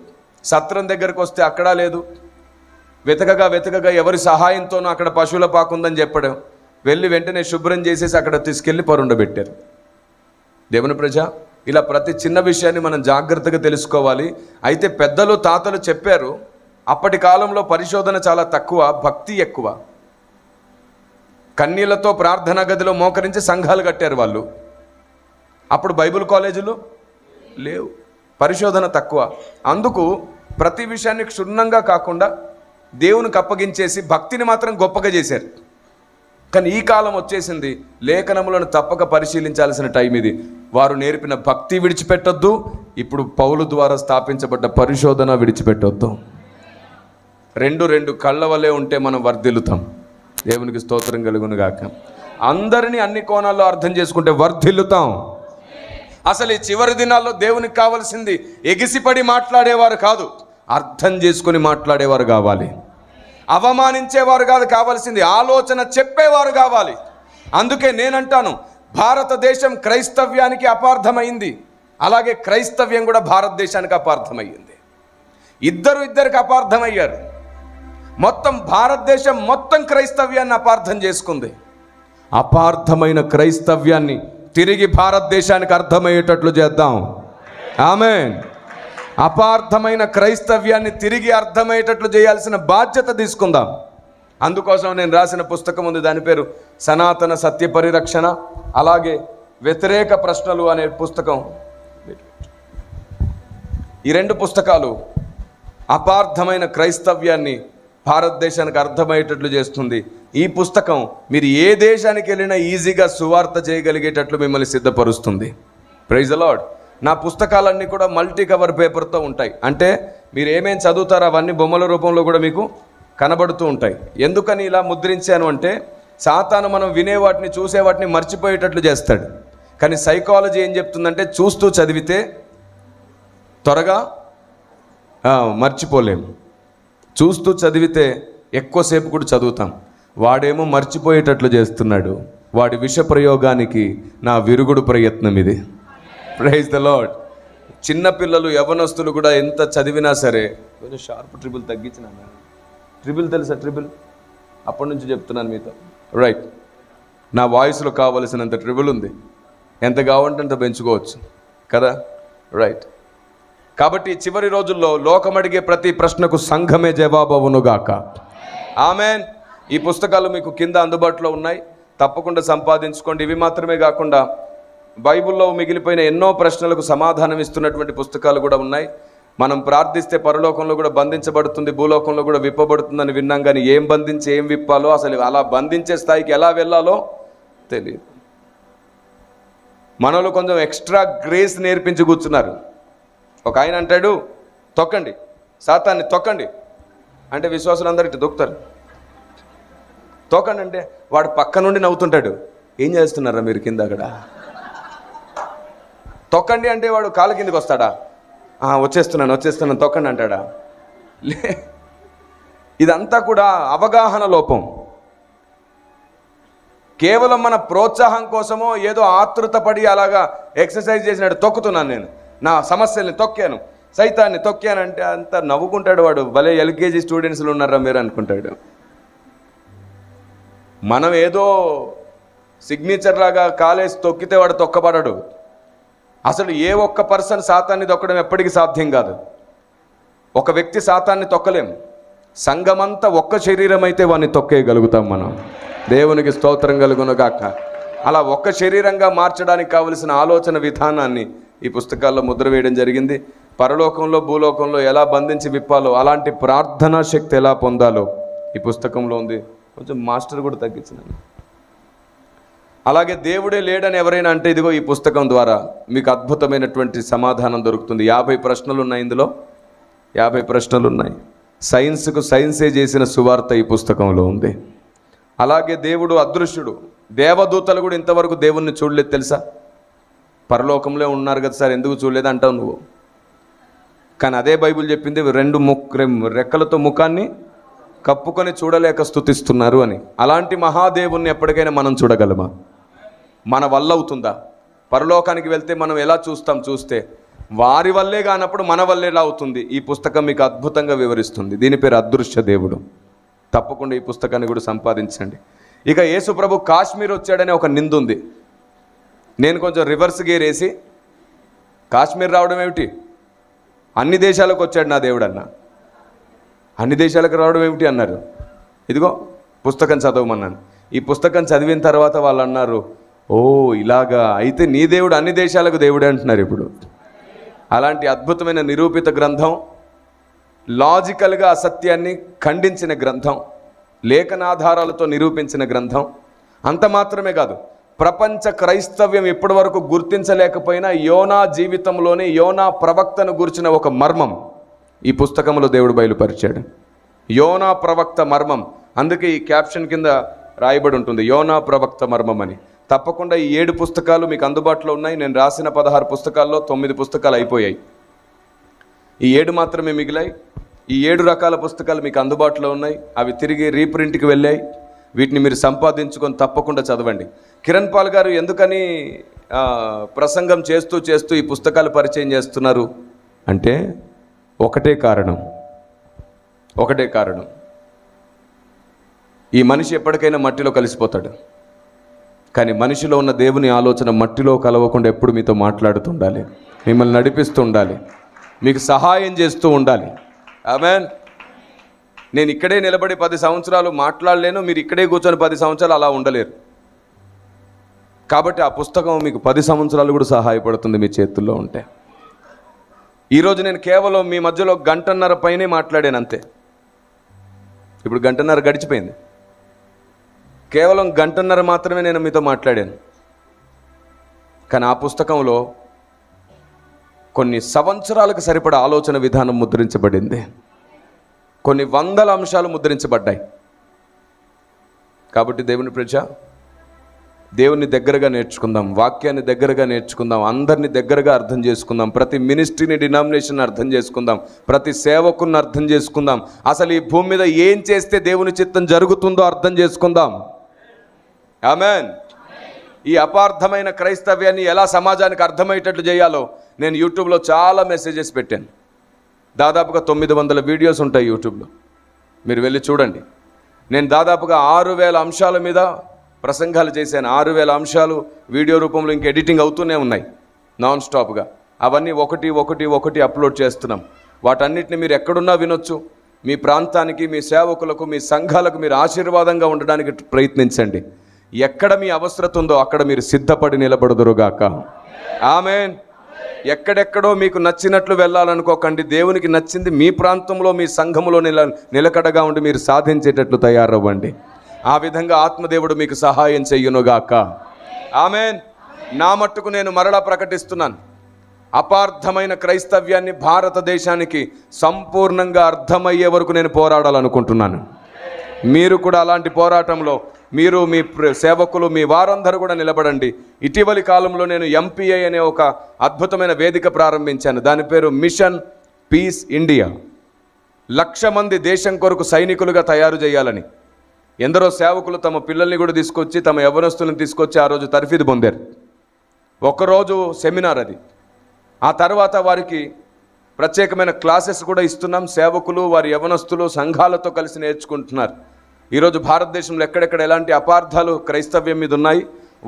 సత్రం దగ్గరకు వస్తే అక్కడ లేదు. వెతకగా ఎవరి సహాయంతోనూ అక్కడ పశువుల పాక ఉందని చెప్పడం, వెళ్ళి వెంటనే శుభ్రం చేసేసి అక్కడ తీసుకెళ్ళి పరుండబెట్టారు. దేవుని ప్రజ, ఇలా ప్రతి చిన్న విషయాన్ని మనం జాగ్రత్తగా తెలుసుకోవాలి. అయితే పెద్దలు తాతలు చెప్పారు, అప్పటి కాలంలో పరిశోధన చాలా తక్కువ, భక్తి ఎక్కువ. కన్నీళ్లతో ప్రార్థనా గదిలో మోకరించి సంఘాలు కట్టారు వాళ్ళు. అప్పుడు బైబిల్ కాలేజీలు లేవు, పరిశోధన తక్కువ. అందుకు ప్రతి విషయాన్ని క్షుణ్ణంగా కాకుండా దేవునికి అప్పగించేసి భక్తిని మాత్రం గొప్పగా చేశారు. కానీ ఈ కాలం వచ్చేసింది, లేఖనములను తప్పక పరిశీలించాల్సిన టైం ఇది. వారు నేర్పిన భక్తి విడిచిపెట్టొద్దు, ఇప్పుడు పౌలు ద్వారా స్థాపించబడ్డ పరిశోధన విడిచిపెట్టొద్దు. రెండు కళ్ళ వల్లే ఉంటే మనం వర్ధిల్లుతాం. దేవునికి స్తోత్రం కలుగును గాక. అందరినీ అన్ని కోణాల్లో అర్థం చేసుకుంటే వర్ధిల్లుతాం. అసలు ఈ చివరి దినాల్లో దేవునికి కావాల్సింది ఎగిసిపడి మాట్లాడేవారు కాదు, అర్థం చేసుకొని మాట్లాడేవారు కావాలి. అవమానించేవారు కాదు కావాల్సింది, ఆలోచన చెప్పేవారు కావాలి. అందుకే నేనంటాను, భారతదేశం క్రైస్తవ్యానికి అపార్థమైంది, అలాగే క్రైస్తవ్యం కూడా భారతదేశానికి అపార్థమయ్యింది. ఇద్దరికి అపార్థమయ్యారు. మొత్తం భారతదేశం మొత్తం క్రైస్తవ్యాన్ని అపార్థం చేసుకుంది. అపార్థమైన క్రైస్తవ్యాన్ని తిరిగి భారతదేశానికి అర్థమయ్యేటట్లు చేద్దాం. ఆమేన్. అపార్థమైన క్రైస్తవ్యాన్ని తిరిగి అర్థమయ్యేటట్లు చేయాల్సిన బాధ్యత తీసుకుందాం. అందుకోసం నేను రాసిన పుస్తకం ఉంది, దాని పేరు సనాతన సత్య పరిరక్షణ, అలాగే వ్యతిరేక ప్రశ్నలు అనే పుస్తకం. ఈ 2 పుస్తకాలు అపార్థమైన క్రైస్తవ్యాన్ని భారతదేశానికి అర్థమయ్యేటట్లు చేస్తుంది. ఈ పుస్తకం మీరు ఏ దేశానికి వెళ్ళినా ఈజీగా సువార్త చేయగలిగేటట్లు మిమ్మల్ని సిద్ధపరుస్తుంది. Praise the lord. నా పుస్తకాలన్నీ కూడా మల్టీ కవర్ పేపర్తో ఉంటాయి. అంటే మీరు ఏమేమి చదువుతారో అవన్నీ బొమ్మల రూపంలో కూడా మీకు కనబడుతూ ఉంటాయి. ఎందుకని ఇలా ముద్రించాను అంటే, సాతాను మనం వినే వాటిని చూసే వాటిని మర్చిపోయేటట్లు చేస్తాడు. కానీ సైకాలజీ ఏం చెప్తుందంటే, చూస్తూ చదివితే త్వరగా మర్చిపోలేము, చూస్తూ చదివితే ఎక్కువసేపు కూడా చదువుతాం. వాడేమో మర్చిపోయేటట్లు చేస్తున్నాడు. వాడి విష ప్రయోగానికి నా విరుగుడు ప్రయత్నం ఇది. Praise the Lord. చిన్నపిల్లలు యవ్వనస్తులు కూడా ఎంత చదివినా సరే, కొంచెం షార్ప్ ట్రిబుల్ తగ్గించిన, ట్రిబుల్ తెలుసా? ట్రిబుల్ అప్పటి నుంచి చెప్తున్నాను మీతో. రైట్, నా వాయిస్లో కావలసినంత ట్రిబుల్ ఉంది, ఎంత కావాలంటే అంత పెంచుకోవచ్చు కదా. రైట్. కాబట్టి చివరి రోజుల్లో లోకం అడిగే ప్రతి ప్రశ్నకు సంఘమే జవాబవునుగాక. ఆమెన్. ఈ పుస్తకాలు మీకు కింద అందుబాటులో ఉన్నాయి, తప్పకుండా సంపాదించుకోండి. ఇవి మాత్రమే కాకుండా బైబిల్లో మిగిలిపోయిన ఎన్నో ప్రశ్నలకు సమాధానం ఇస్తున్నటువంటి పుస్తకాలు కూడా ఉన్నాయి. మనం ప్రార్థిస్తే పరలోకంలో కూడా బంధించబడుతుంది, భూలోకంలో కూడా విప్పబడుతుందని విన్నాం. కానీ ఏం బంధించి ఏం విప్పాలో, అసలు అలా బంధించే స్థాయికి ఎలా వెళ్ళాలో తెలియదు. మనలో కొంచెం ఎక్స్ట్రా గ్రేస్ నేర్పించి కూర్చున్నారు. ఒక ఆయన అంటాడు, తొక్కండి, సాతాన్ని తొక్కండి అంటే విశ్వాసులందరూ ఇటు దొక్కుతారు. తొక్కండి అంటే వాడు పక్క నుండి నవ్వుతుంటాడు, ఏం చేస్తున్నారా మీరు కింద అక్కడ. తొక్కండి అంటే వాడు కాళ్ళ కిందకి వస్తాడా, వచ్చేస్తున్నాను తొక్కండి అంటాడా? ఇదంతా కూడా అవగాహన లోపం. కేవలం మన ప్రోత్సాహం కోసమో ఏదో ఆతృత పడి అలాగా ఎక్సర్సైజ్ చేసినట్టు తొక్కుతున్నాను, నేను నా సమస్యల్ని తొక్కాను, సైతాన్ని తొక్కానంటే అంత నవ్వుకుంటాడు వాడు. భలే ఎల్కేజీ స్టూడెంట్స్లు ఉన్నారా మీరు అనుకుంటాడు. మనం ఏదో సిగ్నేచర్ లాగా కాలేజ్ తొక్కితే వాడు తొక్కబడడు. అసలు ఏ ఒక్క పర్సన్ సాతాన్ని తొక్కడం ఎప్పటికీ సాధ్యం కాదు. ఒక వ్యక్తి సాతాన్ని తొక్కలేం. సంఘమంతా ఒక్క శరీరం అయితే వాడిని తొక్కేయగలుగుతాం మనం. దేవునికి స్తోత్రం కలుగునుగాక. అలా ఒక్క శరీరంగా మార్చడానికి కావలసిన ఆలోచన విధానాన్ని ఈ పుస్తకాల్లో ముద్ర వేయడం జరిగింది. పరలోకంలో భూలోకంలో ఎలా బంధించి విప్పాలో, అలాంటి ప్రార్థనా శక్తి ఎలా పొందాలో ఈ పుస్తకంలో ఉంది. కొంచెం మాస్టర్ కూడా తగ్గించినాను. అలాగే దేవుడే లేడని ఎవరైనా అంటే ఇదిగో ఈ పుస్తకం ద్వారా మీకు అద్భుతమైనటువంటి సమాధానం దొరుకుతుంది. 50 ప్రశ్నలు ఉన్నాయి ఇందులో, 50 ప్రశ్నలు ఉన్నాయి. సైన్స్కు సైన్సే చేసిన సువార్త ఈ పుస్తకంలో ఉంది. అలాగే దేవుడు అదృశ్యుడు, దేవదూతలు కూడా ఇంతవరకు దేవుణ్ణి చూడలేదు తెలుసా. పరలోకంలో ఉన్నారు కదా సార్, ఎందుకు చూడలేదు అంటావు నువ్వు. కానీ అదే బైబిల్ చెప్పింది 2 రెక్కలతో ముఖాన్ని కప్పుకొని చూడలేక స్తుతిస్తున్నారు అని. అలాంటి మహాదేవుణ్ణి ఎప్పటికైనా మనం చూడగలమా? మన వల్ల అవుతుందా? పరలోకానికి వెళ్తే మనం ఎలా చూస్తే వారి వల్లే కానప్పుడు మన వల్లే ఎలా అవుతుంది? ఈ పుస్తకం మీకు అద్భుతంగా వివరిస్తుంది. దీని పేరు అదృశ్య దేవుడు. తప్పకుండా ఈ పుస్తకాన్ని కూడా సంపాదించండి. ఇక యేసు ప్రభు కాశ్మీర్ వచ్చాడనే ఒక నిందుంది. నేను కొంచెం రివర్స్ గేర్ వేసి, కాశ్మీర్ రావడం ఏమిటి, అన్ని దేశాలకు వచ్చాడు నా దేవుడు అన్న. అన్ని దేశాలకు రావడం ఏమిటి అన్నారు. ఇదిగో పుస్తకం చదవమన్నాను. ఈ పుస్తకం చదివిన తర్వాత వాళ్ళు అన్నారు, ఓ ఇలాగా అయితే నీ దేవుడు అన్ని దేశాలకు దేవుడే అంటున్నారు ఇప్పుడు. అలాంటి అద్భుతమైన నిరూపిత గ్రంథం, లాజికల్గా అసత్యాన్ని ఖండించిన గ్రంథం, లేఖనాధారాలతో నిరూపించిన గ్రంథం. అంత మాత్రమే కాదు, ప్రపంచ క్రైస్తవ్యం ఇప్పటి వరకు గుర్తించలేకపోయినా యోనా జీవితంలోని యోనా ప్రవక్తను గురించిన ఒక మర్మం ఈ పుస్తకంలో దేవుడు బయలుపరిచాడు. యోనా ప్రవక్త మర్మం. అందుకే ఈ క్యాప్షన్ కింద రాయబడి ఉంటుంది, యోనా ప్రవక్త మర్మం అని. తప్పకుండా ఈ 7 పుస్తకాలు మీకు అందుబాటులో ఉన్నాయి. నేను రాసిన 16 పుస్తకాల్లో 9 పుస్తకాలు అయిపోయాయి. ఈ 7 మాత్రమే మిగిలాయి. ఈ 7 రకాల పుస్తకాలు మీకు అందుబాటులో ఉన్నాయి. అవి తిరిగి రీప్రింట్కి వెళ్ళాయి. వీటిని మీరు సంపాదించుకొని తప్పకుండా చదవండి. కిరణ్ పాల్ గారు ఎందుకని ప్రసంగం చేస్తూ ఈ పుస్తకాలు పరిచయం చేస్తున్నారు అంటే ఒకటే కారణం. ఈ మనిషి ఎప్పటికైనా మట్టిలో కలిసిపోతాడు. కానీ మనిషిలో ఉన్న దేవుని ఆలోచన మట్టిలో కలవకుండా ఎప్పుడు మీతో మాట్లాడుతూ ఉండాలి, మిమ్మల్ని నడిపిస్తూ ఉండాలి, మీకు సహాయం చేస్తూ ఉండాలి. ఆమేన్. నేను ఇక్కడే నిలబడి 10 సంవత్సరాలు మాట్లాడలేను, మీరు ఇక్కడే కూర్చొని 10 సంవత్సరాలు అలా ఉండలేరు. కాబట్టి ఆ పుస్తకం మీకు 10 సంవత్సరాలు కూడా సహాయపడుతుంది మీ చేతుల్లో ఉంటే. ఈరోజు నేను కేవలం మీ మధ్యలో 1.5 గంట పైనే మాట్లాడాను అంతే. ఇప్పుడు 1.5 గంట గడిచిపోయింది. కేవలం 1.5 గంట మాత్రమే నేను మీతో మాట్లాడాను. కానీ ఆ పుస్తకంలో కొన్ని సంవత్సరాలకు సరిపడా ఆలోచన విధానం ముద్రించబడింది. కొన్ని వందల అంశాలు ముద్రించబడ్డాయి. కాబట్టి దేవుని ప్రజ, దేవుని దగ్గరగా నేర్చుకుందాం, వాక్యాన్ని దగ్గరగా నేర్చుకుందాం, అందరినీ దగ్గరగా అర్థం చేసుకుందాం, ప్రతి మినిస్ట్రీని, డినామినేషన్ అర్థం చేసుకుందాం, ప్రతి సేవకుని అర్థం చేసుకుందాం, అసలు ఈ భూమి మీద ఏం చేస్తే దేవుని చిత్తం జరుగుతుందో అర్థం చేసుకుందాం. ఆమేన్. ఈ అపార్థమైన క్రైస్తవ్యాన్ని ఎలా సమాజానికి అర్థమయ్యేటట్లు చేయాలో నేను యూట్యూబ్లో చాలా మెసేజెస్ పెట్టాను. దాదాపుగా 900 వీడియోస్ ఉంటాయి యూట్యూబ్లో, మీరు వెళ్ళి చూడండి. నేను దాదాపుగా 6000 అంశాల మీద ప్రసంగాలు చేశాను. 6000 అంశాలు వీడియో రూపంలో ఇంక ఎడిటింగ్ అవుతూనే ఉన్నాయి నాన్ స్టాప్గా. అవన్నీ ఒకటి అప్లోడ్ చేస్తున్నాం. వాటన్నిటిని మీరు ఎక్కడున్నా వినొచ్చు. మీ ప్రాంతానికి, మీ సేవకులకు, మీ సంఘాలకు మీరు ఆశీర్వాదంగా ఉండడానికి ప్రయత్నించండి. ఎక్కడ మీ అవసరత ఉందో అక్కడ మీరు సిద్ధపడి నిలబడుదురుగాక. ఆమేన్. ఎక్కడెక్కడో మీకు నచ్చినట్లు వెళ్ళాలనుకోకండి. దేవునికి నచ్చింది మీ ప్రాంతంలో, మీ సంఘములో నిలకడగా ఉండి మీరు సాధించేటట్లు తయారవ్వండి. ఆ విధంగా ఆత్మదేవుడు మీకు సహాయం చెయ్యునుగాక. ఆమేన్. నా మట్టుకు నేను మరలా ప్రకటిస్తున్నాను, అపార్థమైన క్రైస్తవ్యాన్ని భారతదేశానికి సంపూర్ణంగా అర్థమయ్యే వరకు నేను పోరాడాలనుకుంటున్నాను. మీరు కూడా అలాంటి పోరాటంలో మీరు, మీ సేవకులు, మీ వారందరూ కూడా నిలబడండి. ఇటీవలి కాలంలో నేను ఎంపీఐ అనే ఒక అద్భుతమైన వేదిక ప్రారంభించాను. దాని పేరు మిషన్ పీస్ ఇండియా. 1,00,000 మంది దేశం కొరకు సైనికులుగా తయారు చేయాలని ఎందరో సేవకులు తమ పిల్లల్ని కూడా తీసుకొచ్చి, తమ యవ్వనస్తులను తీసుకొచ్చి ఆ రోజు తర్ఫీదు పొందారు. ఒకరోజు సెమినార్ అది. ఆ తర్వాత వారికి ప్రత్యేకమైన క్లాసెస్ కూడా ఇస్తున్నాం. సేవకులు, వారి యవ్వనస్తులు సంఘాలతో కలిసి నేర్చుకుంటున్నారు. ఈరోజు భారతదేశంలో ఎక్కడెక్కడ ఎలాంటి అపార్థాలు క్రైస్తవ్యం మీద ఉన్నాయి,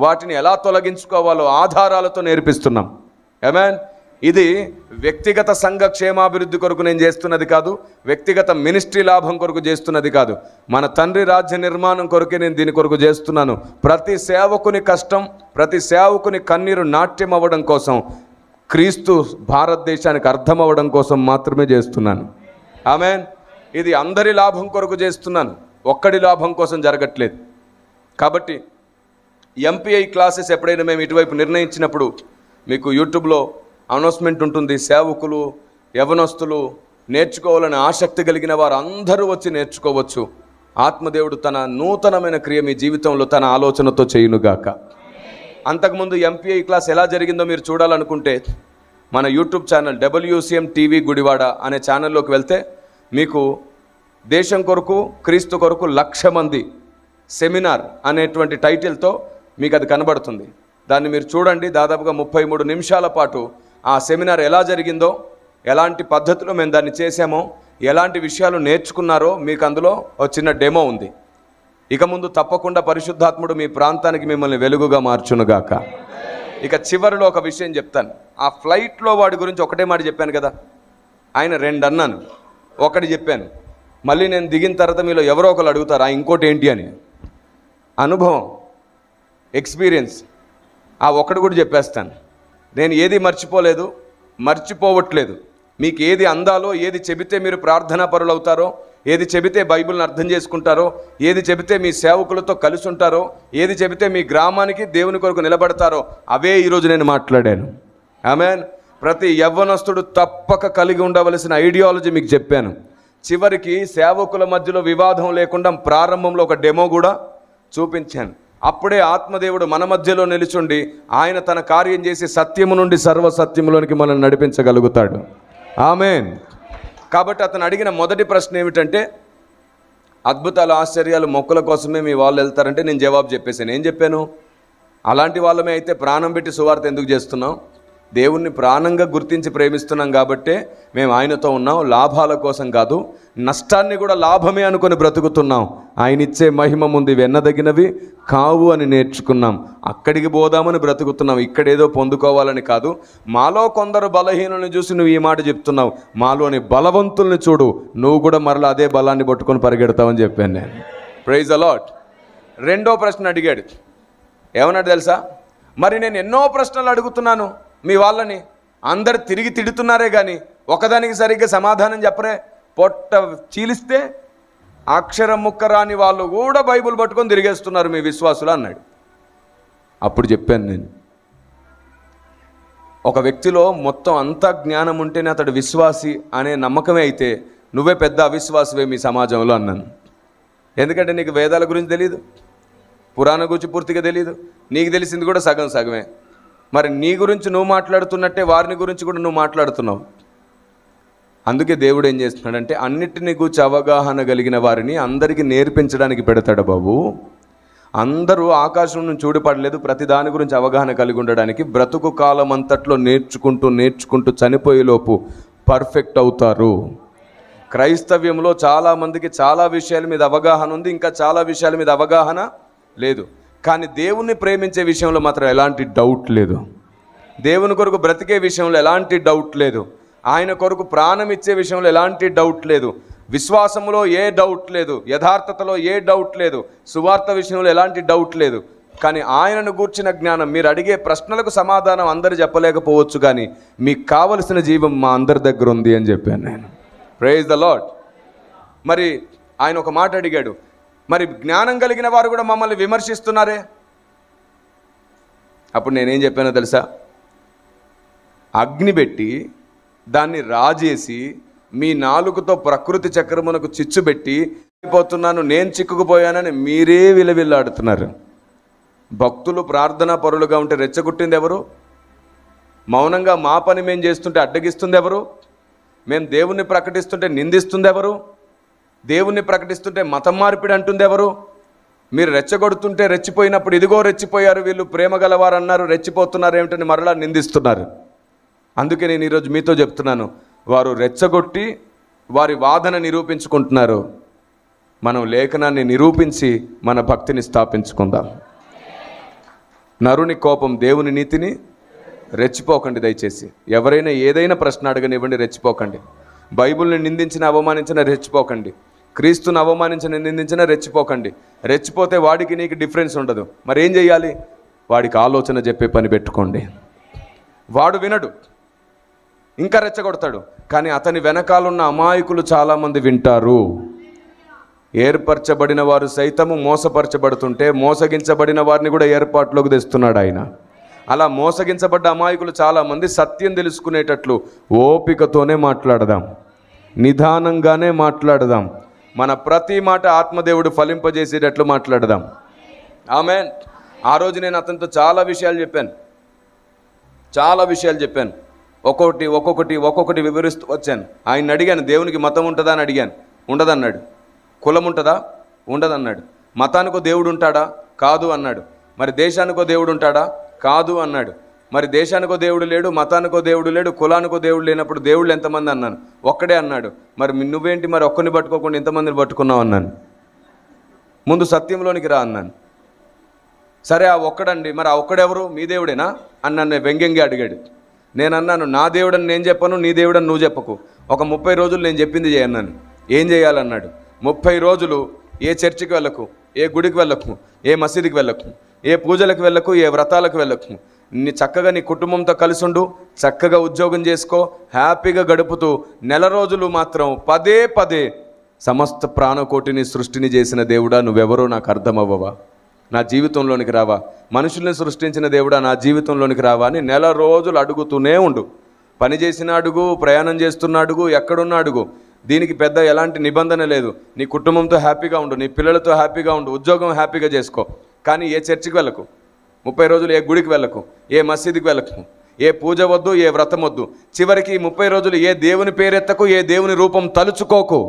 వాటిని ఎలా తొలగించుకోవాలో ఆధారాలతో నేర్పిస్తున్నాం. ఆమేన్. ఇది వ్యక్తిగత సంఘ క్షేమాభివృద్ధి కొరకు నేను చేస్తున్నది కాదు, వ్యక్తిగత మినిస్ట్రీ లాభం కొరకు చేస్తున్నది కాదు. మన తండ్రి రాజ్య నిర్మాణం కొరకే నేను దీని కొరకు చేస్తున్నాను. ప్రతి సేవకుని కష్టం, ప్రతి సేవకుని కన్నీరు నాట్యం అవ్వడం కోసం, క్రీస్తు భారతదేశానికి అర్థం అవ్వడం కోసం మాత్రమే చేస్తున్నాను. ఆమేన్. ఇది అందరి లాభం కొరకు చేస్తున్నాను, ఒక్కడి లాభం కోసం జరగట్లేదు. కాబట్టి ఎంపీఐ క్లాసెస్ ఎప్పుడైనా మేము ఇటువైపు నిర్ణయించినప్పుడు మీకు యూట్యూబ్లో అనౌన్స్మెంట్ ఉంటుంది. సేవకులు, యవనస్తులు, నేర్చుకోవాలని ఆసక్తి కలిగిన వారు అందరూ వచ్చి నేర్చుకోవచ్చు. ఆత్మదేవుడు తన నూతనమైన క్రియ మీ జీవితంలో తన ఆలోచనతో చేయునుగాక. అంతకుముందు ఎంపీఐ క్లాస్ ఎలా జరిగిందో మీరు చూడాలనుకుంటే మన YouTube channel WCM TV Gudivada అనే ఛానల్లోకి వెళ్తే మీకు దేశం కొరకు, క్రీస్తు కొరకు 1,00,000 మంది సెమినార్ అనేటువంటి టైటిల్తో మీకు అది కనబడుతుంది. దాన్ని మీరు చూడండి. దాదాపుగా 33 నిమిషాల పాటు ఆ సెమినార్ ఎలా జరిగిందో, ఎలాంటి పద్ధతిలో మేము దాన్ని చేసామో, ఎలాంటి విషయాలు నేర్చుకున్నారో మీకు అందులో ఒక చిన్న డెమో ఉంది. ఇక ముందు తప్పకుండా పరిశుద్ధాత్ముడు మీ ప్రాంతానికి మిమ్మల్ని వెలుగుగా మార్చునుగాక. ఇక చివరిలో ఒక విషయం చెప్తాను. ఆ ఫ్లైట్లో వాడి గురించి ఒకటే మాట చెప్పాను కదా, ఆయన 2 అన్నాను, ఒకటి చెప్పాను. మళ్ళీ నేను దిగిన తర్వాత మీలో ఎవరో ఒకరు అడుగుతారు ఇంకోటి ఏంటి అని. అనుభవం, ఎక్స్పీరియన్స్, ఆ ఒకటి కూడా చెప్పేస్తాను. నేను ఏది మర్చిపోలేదు, మర్చిపోవట్లేదు. మీకు ఏది అందాలో, ఏది చెబితే మీరు ప్రార్థనా పరులు అవుతారో, ఏది చెబితే బైబిల్ని అర్థం చేసుకుంటారో, ఏది చెబితే మీ సేవకులతో కలిసి ఉంటారో, ఏది చెబితే మీ గ్రామానికి దేవుని కొరకు నిలబడతారో అవే ఈరోజు నేను మాట్లాడాను. ఆమేన్. ప్రతి యవ్వనస్తుడు తప్పక కలిగి ఉండవలసిన ఐడియాలజీ మీకు చెప్పాను. చివరికి సేవకుల మధ్యలో వివాదం లేకుండా ప్రారంభంలో ఒక డెమో కూడా చూపించాను. అప్పుడే ఆత్మదేవుడు మన మధ్యలో నిలుచుండి ఆయన తన కార్యం చేసి సత్యము నుండి సర్వసత్యములోనికి మనల్ని నడిపించగలుగుతాడు. ఆమేన్. కాబట్టి అతను అడిగిన మొదటి ప్రశ్న ఏమిటంటే, అద్భుతాలు, ఆశ్చర్యాలు, మొక్కుల కోసమే మీ వాళ్ళు వెళ్తారంటే నేను జవాబు చెప్పేసాను. ఏం చెప్పాను? అలాంటి వాళ్ళమే అయితే ప్రాణం పెట్టి సువార్త ఎందుకు చేస్తున్నాం? దేవుణ్ణి ప్రాణంగా గుర్తించి ప్రేమిస్తున్నాం కాబట్టే మేము ఆయనతో ఉన్నాం. లాభాల కోసం కాదు, నష్టాన్ని కూడా లాభమే అనుకొని బ్రతుకుతున్నాం. ఆయన ఇచ్చే మహిమ ముందు వెన్నదగినవి కావు అని నేర్చుకున్నాం. అక్కడికి పోదామని బ్రతుకుతున్నాం, ఇక్కడేదో పొందుకోవాలని కాదు. మాలో కొందరు బలహీనులను చూసి నువ్వు ఈ మాట చెప్తున్నావు, మాలోని బలవంతుల్ని చూడు, నువ్వు కూడా మరలా అదే బలాన్ని పట్టుకొని పరిగెడతావని చెప్పాను నేను. Praise the Lord. రెండో ప్రశ్న అడిగాడు. ఏమన్నాడు తెలుసా? మరి నేను ఎన్నో ప్రశ్నలు అడుగుతున్నాను మీ వాళ్ళని, అందరు తిరిగి తిడుతున్నారే కానీ ఒకదానికి సరిగ్గా సమాధానం చెప్పరే. పొట్ట చీలిస్తే అక్షరం ముక్క రాని వాళ్ళు కూడా బైబిల్ పట్టుకొని తిరిగేస్తున్నారు మీ విశ్వాసులు అన్నాడు. అప్పుడు చెప్పాను నేను, ఒక వ్యక్తిలో మొత్తం అంతా జ్ఞానం ఉంటేనే అతడు విశ్వాసి అనే నమ్మకమే అయితే నువ్వే పెద్ద అవిశ్వాసవే మీ సమాజంలో అన్నాను. ఎందుకంటే నీకు వేదాల గురించి తెలియదు, పురాణ గురించి పూర్తిగా తెలియదు, నీకు తెలిసింది కూడా సగం సగమే. మరి నీ గురించి నువ్వు మాట్లాడుతున్నట్టే వారిని గురించి కూడా నువ్వు మాట్లాడుతున్నావు. అందుకే దేవుడు ఏం చేస్తున్నాడంటే అన్నిటిని గురించి అవగాహన కలిగిన వారిని అందరికీ నేర్పించడానికి పెడతాడు బాబు. అందరూ ఆకాశం నుంచి చూడపడలేదు, ప్రతి దాని గురించి అవగాహన కలిగి ఉండడానికి. బ్రతుకు కాలం అంతట్లో నేర్చుకుంటూ చనిపోయేలోపు పర్ఫెక్ట్ అవుతారు. క్రైస్తవ్యంలో చాలామందికి చాలా విషయాల మీద అవగాహన ఉంది, ఇంకా చాలా విషయాల మీద అవగాహన లేదు. కానీ దేవుణ్ణి ప్రేమించే విషయంలో మాత్రం ఎలాంటి డౌట్ లేదు. దేవుని కొరకు బ్రతికే విషయంలో ఎలాంటి డౌట్ లేదు, ఆయన కొరకు ప్రాణం ఇచ్చే విషయంలో ఎలాంటి డౌట్ లేదు, విశ్వాసంలో ఏ డౌట్ లేదు, యథార్థతలో ఏ డౌట్ లేదు, సువార్త విషయంలో ఎలాంటి డౌట్ లేదు. కానీ ఆయనను గూర్చిన జ్ఞానం, మీరు అడిగే ప్రశ్నలకు సమాధానం అందరు చెప్పలేకపోవచ్చు, కానీ మీకు కావలసిన జీవం మా అందరి దగ్గర ఉంది అని చెప్పాను నేను. Praise the Lord. మరి ఆయన ఒక మాట అడిగాడు, మరి జ్ఞానం కలిగిన వారు కూడా మమ్మల్ని విమర్శిస్తున్నారే. అప్పుడు నేనేం చెప్పానో తెలుసా? అగ్ని పెట్టి దాన్ని రాజేసి మీ నాలుగుతో ప్రకృతి చక్రమునకు చిచ్చుబెట్టి పోతున్నాను, నేను చిక్కుకుపోయానని మీరే విలవిల్లాడుతున్నారు. భక్తులు ప్రార్థనా పరులుగా ఉంటే రెచ్చగొట్టింది ఎవరు? మౌనంగా మా పని మేము చేస్తుంటే అడ్డగిస్తుంది ఎవరు? మేము దేవుణ్ణి ప్రకటిస్తుంటే నిందిస్తుంది ఎవరు? దేవుణ్ణి ప్రకటిస్తుంటే మతం మార్పిడి అంటుంది ఎవరు? మీరు రెచ్చగొడుతుంటే రెచ్చిపోయినప్పుడు ఇదిగో రెచ్చిపోయారు వీళ్ళు, ప్రేమ గలవారు అన్నారు, రెచ్చిపోతున్నారు ఏమిటని మరలా నిందిస్తున్నారు. అందుకే నేను ఈరోజు మీతో చెప్తున్నాను, వారు రెచ్చగొట్టి వారి వాదన నిరూపించుకుంటున్నారు. మనం లేఖనాన్ని నిరూపించి మన భక్తిని స్థాపించుకుందాం. నరుని కోపం దేవుని నీతిని రెచ్చిపోకండి. దయచేసి ఎవరైనా ఏదైనా ప్రశ్న అడగనివ్వండి, రెచ్చిపోకండి. బైబిల్ని నిందించిన అవమానించిన రెచ్చిపోకండి. క్రీస్తుని అవమానించిన నిందించిన రెచ్చిపోకండి. రెచ్చిపోతే వాడికి నీకు డిఫరెన్స్ ఉండదు. మరి ఏం చేయాలి? వాడికి ఆలోచన చెప్పే పని పెట్టుకోండి. వాడు వినడు, ఇంకా రెచ్చగొడతాడు. కానీ అతని వెనకాలన్న అమాయకులు చాలామంది వింటారు. ఏర్పరచబడిన వారు సైతము మోసపరచబడుతుంటే మోసగించబడిన వారిని కూడా ఏర్పాటులోకి తెస్తున్నాడు ఆయన. అలా మోసగించబడ్డ అమాయకులు చాలామంది సత్యం తెలుసుకునేటట్లు ఓపికతోనే మాట్లాడదాం, నిదానంగానే మాట్లాడదాం. మన ప్రతి మాట ఆత్మదేవుడు ఫలింపజేసేటట్లు మాట్లాడదాం. ఆమేన్. ఆ రోజు నేను అతనితో చాలా విషయాలు చెప్పాను. ఒక్కొక్కటి వివరిస్తూ వచ్చాను. ఆయన అడిగాను, దేవునికి మతం ఉంటుందా అని అడిగాను. ఉండదన్నాడు. కులం ఉంటుందా? ఉండదన్నాడు. మతానికో దేవుడు ఉంటాడా? కాదు అన్నాడు. మరి దేశానికో దేవుడు ఉంటాడా? కాదు అన్నాడు. మరి దేశానికో దేవుడు లేడు, మతానికో దేవుడు లేడు, కులానికో దేవుడు లేనప్పుడు దేవుళ్ళు ఎంతమంది అన్నాను. ఒక్కడే అన్నాడు. మరి నువ్వేంటి మరి ఒక్కరిని పట్టుకోకుండా ఇంతమందిని పట్టుకున్నావు అన్నాను. ముందు సత్యంలోనికి రా అన్నాను. సరే ఆ ఒక్కడండి, మరి ఆ ఒక్కడెవరు? మీ దేవుడేనా అని నన్ను వ్యంగ్యంగా అడిగాడు. నేను అన్నాను, నా దేవుడని నేను చెప్పను, నీ దేవుడని నువ్వు చెప్పకు. ఒక 30 రోజులు నేను చెప్పింది చేయన్నాను. ఏం చేయాలన్నాడు. 30 రోజులు ఏ చర్చికి వెళ్ళకు, ఏ గుడికి వెళ్ళకు, ఏ మసీదుకి వెళ్ళకు, ఏ పూజలకు వెళ్ళకు, ఏ వ్రతాలకు వెళ్ళకు. చక్కగా నీ కుటుంబంతో కలిసి ఉండు, చక్కగా ఉద్యోగం చేసుకో, హ్యాపీగా గడుపుతూ నెల రోజులు మాత్రం పదే సమస్త ప్రాణకోటిని సృష్టిని చేసిన దేవుడా నువ్వెవరో నాకు అర్థమవ్వవా, నా జీవితంలోనికి రావా, మనుషుల్ని సృష్టించిన దేవుడా నా జీవితంలోనికి రావా అని నెల రోజులు అడుగుతూనే ఉండు. పని చేసిన అడుగు, ప్రయాణం చేస్తున్న అడుగు, ఎక్కడున్న అడుగు. దీనికి పెద్ద ఎలాంటి నిబంధన లేదు. నీ కుటుంబంతో హ్యాపీగా ఉండు, నీ పిల్లలతో హ్యాపీగా ఉండు, ఉద్యోగం హ్యాపీగా చేసుకో. కానీ ఏ చర్చికి వెళ్ళకు, 30 రోజులు ఏ గుడికి వెళ్ళకు, ఏ మసీదుకి వెళ్ళకు, ఏ పూజ వద్దు, ఏ వ్రతం వద్దు. చివరికి 30 రోజులు ఏ దేవుని పేరెత్తకు, ఏ దేవుని రూపం తలుచుకోకు.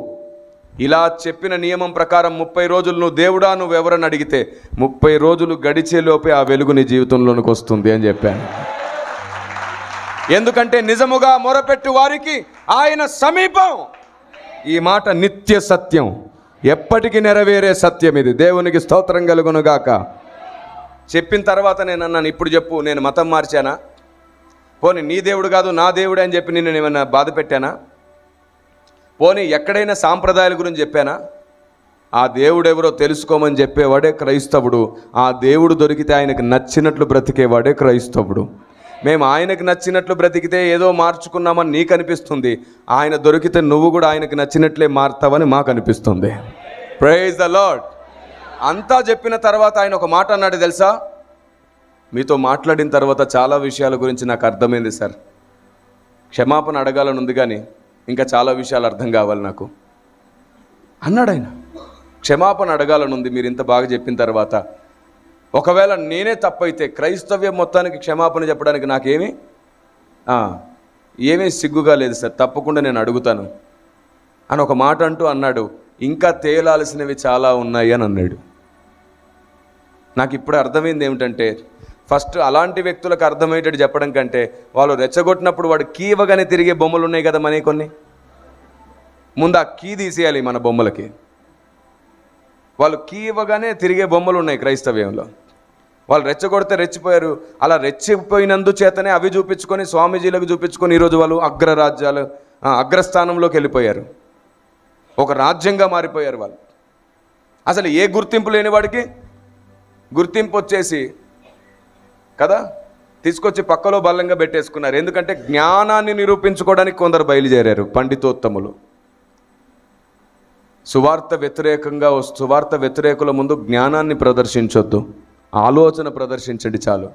ఇలా చెప్పిన నియమం ప్రకారం 30 రోజులు నువ్వు దేవుడా నువ్వెవరని అడిగితే 30 రోజులు గడిచేలోపే ఆ వెలుగు నీ జీవితంలోనికి వస్తుంది అని చెప్పాను. ఎందుకంటే నిజముగా మొరపెట్టు వారికి ఆయన సమీపం. ఈ మాట నిత్య సత్యం, ఎప్పటికీ నెరవేరే సత్యం. ఇది దేవునికి స్తోత్రం కలుగునుగాక. చెప్పిన తర్వాత నేను అన్నాను, ఇప్పుడు చెప్పు, నేను మతం మార్చానా? పోనీ నీ దేవుడు కాదు నా దేవుడే అని చెప్పి నేను ఏమైనా బాధ పెట్టానా? పోనీ ఎక్కడైనా సాంప్రదాయాల గురించి చెప్పానా? ఆ దేవుడెవరో తెలుసుకోమని చెప్పేవాడే క్రైస్తవుడు. ఆ దేవుడు దొరికితే ఆయనకు నచ్చినట్లు బ్రతికేవాడే క్రైస్తవుడు. మేము ఆయనకు నచ్చినట్లు బ్రతికితే ఏదో మార్చుకున్నామని నీకు అనిపిస్తుంది. ఆయన దొరికితే నువ్వు కూడా ఆయనకు నచ్చినట్లే మారుతావని మాకు అనిపిస్తుంది. Praise the Lord. అంతా చెప్పిన తర్వాత ఆయన ఒక మాట అన్నాడు తెలుసా? మీతో మాట్లాడిన తర్వాత చాలా విషయాల గురించి నాకు అర్థమైంది సార్. క్షమాపణ అడగాలని ఉంది కానీ ఇంకా చాలా విషయాలు అర్థం కావాలి నాకు అన్నాడు ఆయన. క్షమాపణ అడగాలని ఉంది మీరు ఇంత బాగా చెప్పిన తర్వాత. ఒకవేళ నేనే తప్పైతే క్రైస్తవ్యం మొత్తానికి క్షమాపణ చెప్పడానికి ఏమీ సిగ్గుగా లేదు సార్, తప్పకుండా నేను అడుగుతాను అని ఒక మాట అంటూ అన్నాడు. ఇంకా తేలాల్సినవి చాలా ఉన్నాయి అని అన్నాడు. నాకు ఇప్పుడు అర్థమైంది ఏమిటంటే, ఫస్ట్ అలాంటి వ్యక్తులకు అర్థమయ్యేటట్టు చెప్పడం కంటే వాళ్ళు రెచ్చగొట్టినప్పుడు వాడు కీ ఇవ్వగానే తిరిగే బొమ్మలు ఉన్నాయి కదా మన కొన్ని, ముందు ఆ కీ తీసేయాలి మన బొమ్మలకి. వాళ్ళు కీ ఇవ్వగానే తిరిగే బొమ్మలు ఉన్నాయి క్రైస్తవ్యంలో. వాళ్ళు రెచ్చగొడితే రెచ్చిపోయారు. అలా రెచ్చిపోయినందుచేతనే అవి చూపించుకొని స్వామీజీలకు చూపించుకొని ఈరోజు వాళ్ళు అగ్రస్థానంలోకి వెళ్ళిపోయారు. ఒక రాజ్యంగా మారిపోయారు వాళ్ళు. అసలు ఏ గుర్తింపు లేని వాడికి గుర్తింపు వచ్చేసి కదా తీసుకొచ్చి పక్కలో బలంగా పెట్టేసుకున్నారు. ఎందుకంటే జ్ఞానాన్ని నిరూపించుకోవడానికి కొందరు బయలుదేరారు పండితోత్తములు. సువార్త వ్యతిరేకుల ముందు జ్ఞానాన్ని ప్రదర్శించొద్దు, ఆలోచన ప్రదర్శించండి చాలు,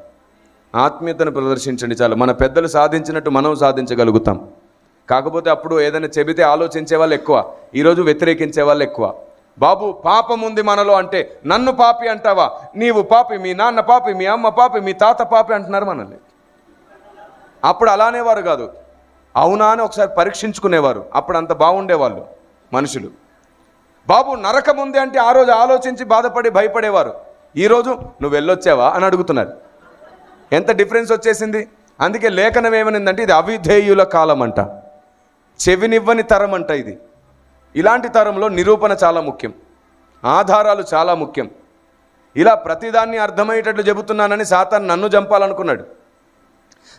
ఆత్మీయతను ప్రదర్శించండి చాలు. మన పెద్దలు సాధించినట్టు మనం సాధించగలుగుతాం. కాకపోతే అప్పుడు ఏదైనా చెబితే ఆలోచించే వాళ్ళు ఎక్కువ, ఈరోజు వ్యతిరేకించే వాళ్ళు ఎక్కువ. బాబు పాపం ఉంది మనలో అంటే నన్ను పాపి అంటావా, నీవు పాపి, మీ నాన్న పాపి, మీ అమ్మ పాపి, మీ తాత పాపి అంటున్నారు మనల్ని. అప్పుడు అలానేవారు కాదు, అవునా అని ఒకసారి పరీక్షించుకునేవారు. అప్పుడు అంత బాగుండేవాళ్ళు మనుషులు. బాబు నరకం ఉంది అంటే ఆ రోజు ఆలోచించి బాధపడి భయపడేవారు. ఈరోజు నువ్వు వెళ్ళొచ్చావా అని అడుగుతున్నారు. ఎంత డిఫరెన్స్ వచ్చేసింది. అందుకే లేఖనం ఏమనిందంటే ఇది అవిధేయుల కాలం అంట, చెవినివ్వని తరం అంట. ఇది ఇలాంటి తరంలో నిరూపణ చాలా ముఖ్యం, ఆధారాలు చాలా ముఖ్యం. ఇలా ప్రతిదాన్ని అర్థమయ్యేటట్లు చెబుతున్నానని సాతాను నన్ను చంపాలనుకున్నాడు.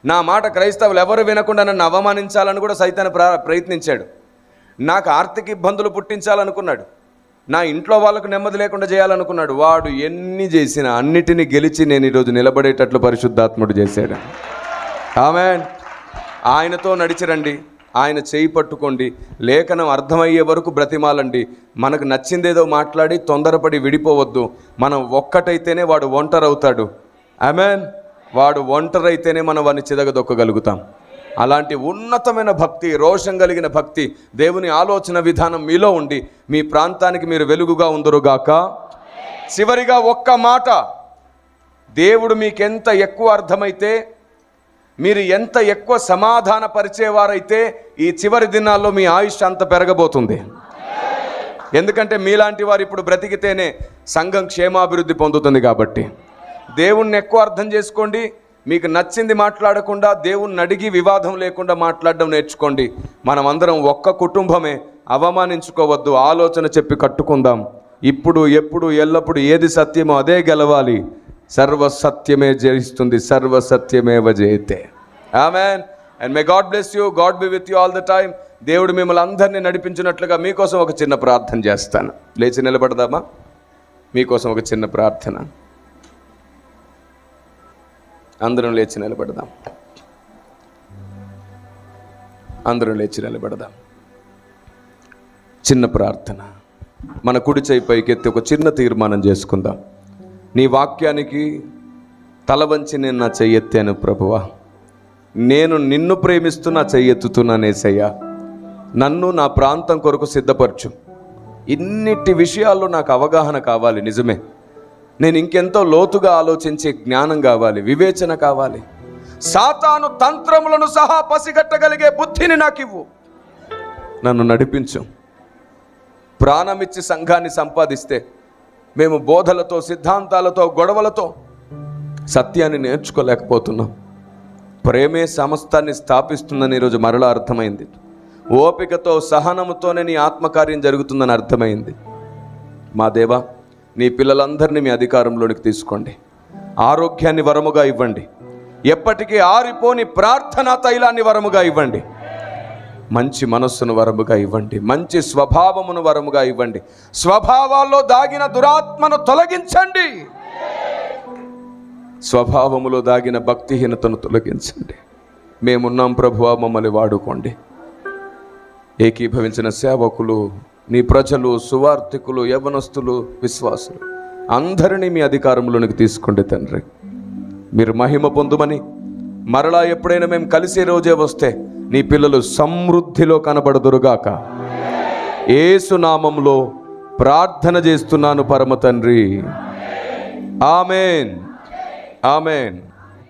నా మాట క్రైస్తవులు ఎవరు వినకుండా నన్ను అవమానించాలని కూడా సైతాను ప్రయత్నించాడు. నాకు ఆర్థిక ఇబ్బందులు పుట్టించాలనుకున్నాడు. నా ఇంట్లో వాళ్ళకు నెమ్మది లేకుండా చేయాలనుకున్నాడు. వాడు ఎన్ని చేసినా అన్నిటినీ గెలిచి నేను ఈరోజు నిలబడేటట్లు పరిశుద్ధాత్ముడు చేశాడు. ఆమేన్. ఆయనతో నడిచిరండి, ఆయన చేయి పట్టుకోండి, లేఖనం అర్థమయ్యే వరకు బ్రతిమాలండి. మనకు నచ్చిందేదో మాట్లాడి తొందరపడి విడిపోవద్దు. మనం ఒక్కటైతేనే వాడు ఒంటరవుతాడు. ఆమేన్. వాడు ఒంటరైతేనే మనం వాడిని చిదగదొక్కగలుగుతాం. అలాంటి ఉన్నతమైన భక్తి, రోషం కలిగిన భక్తి, దేవుని ఆలోచన విధానం మీలో ఉండి మీ ప్రాంతానికి మీరు వెలుగుగా ఉందరుగాక. చివరిగా ఒక్క మాట, దేవుడు మీకెంత ఎక్కువ అర్థమైతే, మీరు ఎంత ఎక్కువ సమాధాన పరిచేవారైతే ఈ చివరి దినాల్లో మీ ఆయుష్ అంత పెరగబోతుంది. ఎందుకంటే మీలాంటి వారు ఇప్పుడు బ్రతికితేనే సంఘం క్షేమాభివృద్ధి పొందుతుంది. కాబట్టి దేవుణ్ణి ఎక్కువ అర్థం చేసుకోండి. మీకు నచ్చింది మాట్లాడకుండా, దేవుణ్ణి అడిగి వివాదం లేకుండా మాట్లాడడం నేర్చుకోండి. మనం అందరం ఒక్క కుటుంబమే, అవమానించుకోవద్దు, ఆలోచన చెప్పి కట్టుకుందాం. ఇప్పుడు ఎప్పుడు ఎల్లప్పుడు ఏది సత్యమో అదే గెలవాలి. సర్వసత్యమే జయిస్తుంది, సర్వసత్యమేవ జయతే. Amen. And may God bless you, God be with you all the time. దేవుడు మిమ్మల్ని అందరినీ నడిపించినట్లుగా మీకోసం ఒక చిన్న ప్రార్థన చేస్తాను. లేచి నిలబడదామా? మీకోసం ఒక చిన్న ప్రార్థన. అందరం లేచి నిలబడదాం. అందరం లేచి నిలబడదాం. చిన్న ప్రార్థన. మన కుడి చేయి పైకెత్తి ఒక చిన్న తీర్మానం చేసుకుందాం. నీ వాక్యానికి తల వంచి నేను నా చెయ్యెత్తాను ప్రభువా. నేను నిన్ను ప్రేమిస్తూ నా చెయ్యెత్తుతున్నానేసయ్యా. నన్ను నా ప్రాంతం కొరకు సిద్ధపరచు. ఇన్నిటి విషయాల్లో నాకు అవగాహన కావాలి. నిజమే, నేను ఇంకెంతో లోతుగా ఆలోచించే జ్ఞానం కావాలి, వివేచన కావాలి. సాతాను తంత్రములను సహా పసిగట్టగలిగే బుద్ధిని నాకు ఇవ్వు. నన్ను నడిపించు. ప్రాణమిచ్చి సంఘాన్ని సంపాదిస్తే మేము బోధలతో, సిద్ధాంతాలతో, గొడవలతో సత్యాన్ని నేర్చుకోలేకపోతున్నాం. ప్రేమే సమస్తాన్ని స్థాపిస్తుందని ఈరోజు మరలా అర్థమైంది. ఓపికతో, సహనముతోనే నీ ఆత్మకార్యం జరుగుతుందని అర్థమైంది. మా దేవా, నీ పిల్లలందరినీ మీ అధికారంలోనికి తీసుకోండి. ఆరోగ్యాన్ని వరముగా ఇవ్వండి. ఎప్పటికీ ఆరిపోని ప్రార్థనా తైలాన్ని వరముగా ఇవ్వండి. మంచి మనస్సును వరముగా ఇవ్వండి. మంచి స్వభావమును వరముగా ఇవ్వండి. స్వభావాల్లో దాగిన దురాత్మను తొలగించండి. స్వభావములో దాగిన భక్తిహీనతను తొలగించండి. మేమున్నాం ప్రభువా, మమ్మల్ని వాడుకోండి. ఏకీభవించిన సేవకులు, నీ ప్రజలు, సువార్థికులు, యవనస్తులు, విశ్వాసులు అందరినీ మీ అధికారంలోనికి తీసుకోండి తండ్రి. మీరు మహిమ పొందుమని, మరలా ఎప్పుడైనా మేము కలిసే రోజే వస్తే నీ పిల్లలు సమృద్ధిలో కనబడుదురుగాక. యేసు నామములో ప్రార్థన చేస్తున్నాను పరమ తండ్రి. ఆమేన్. ఆమేన్.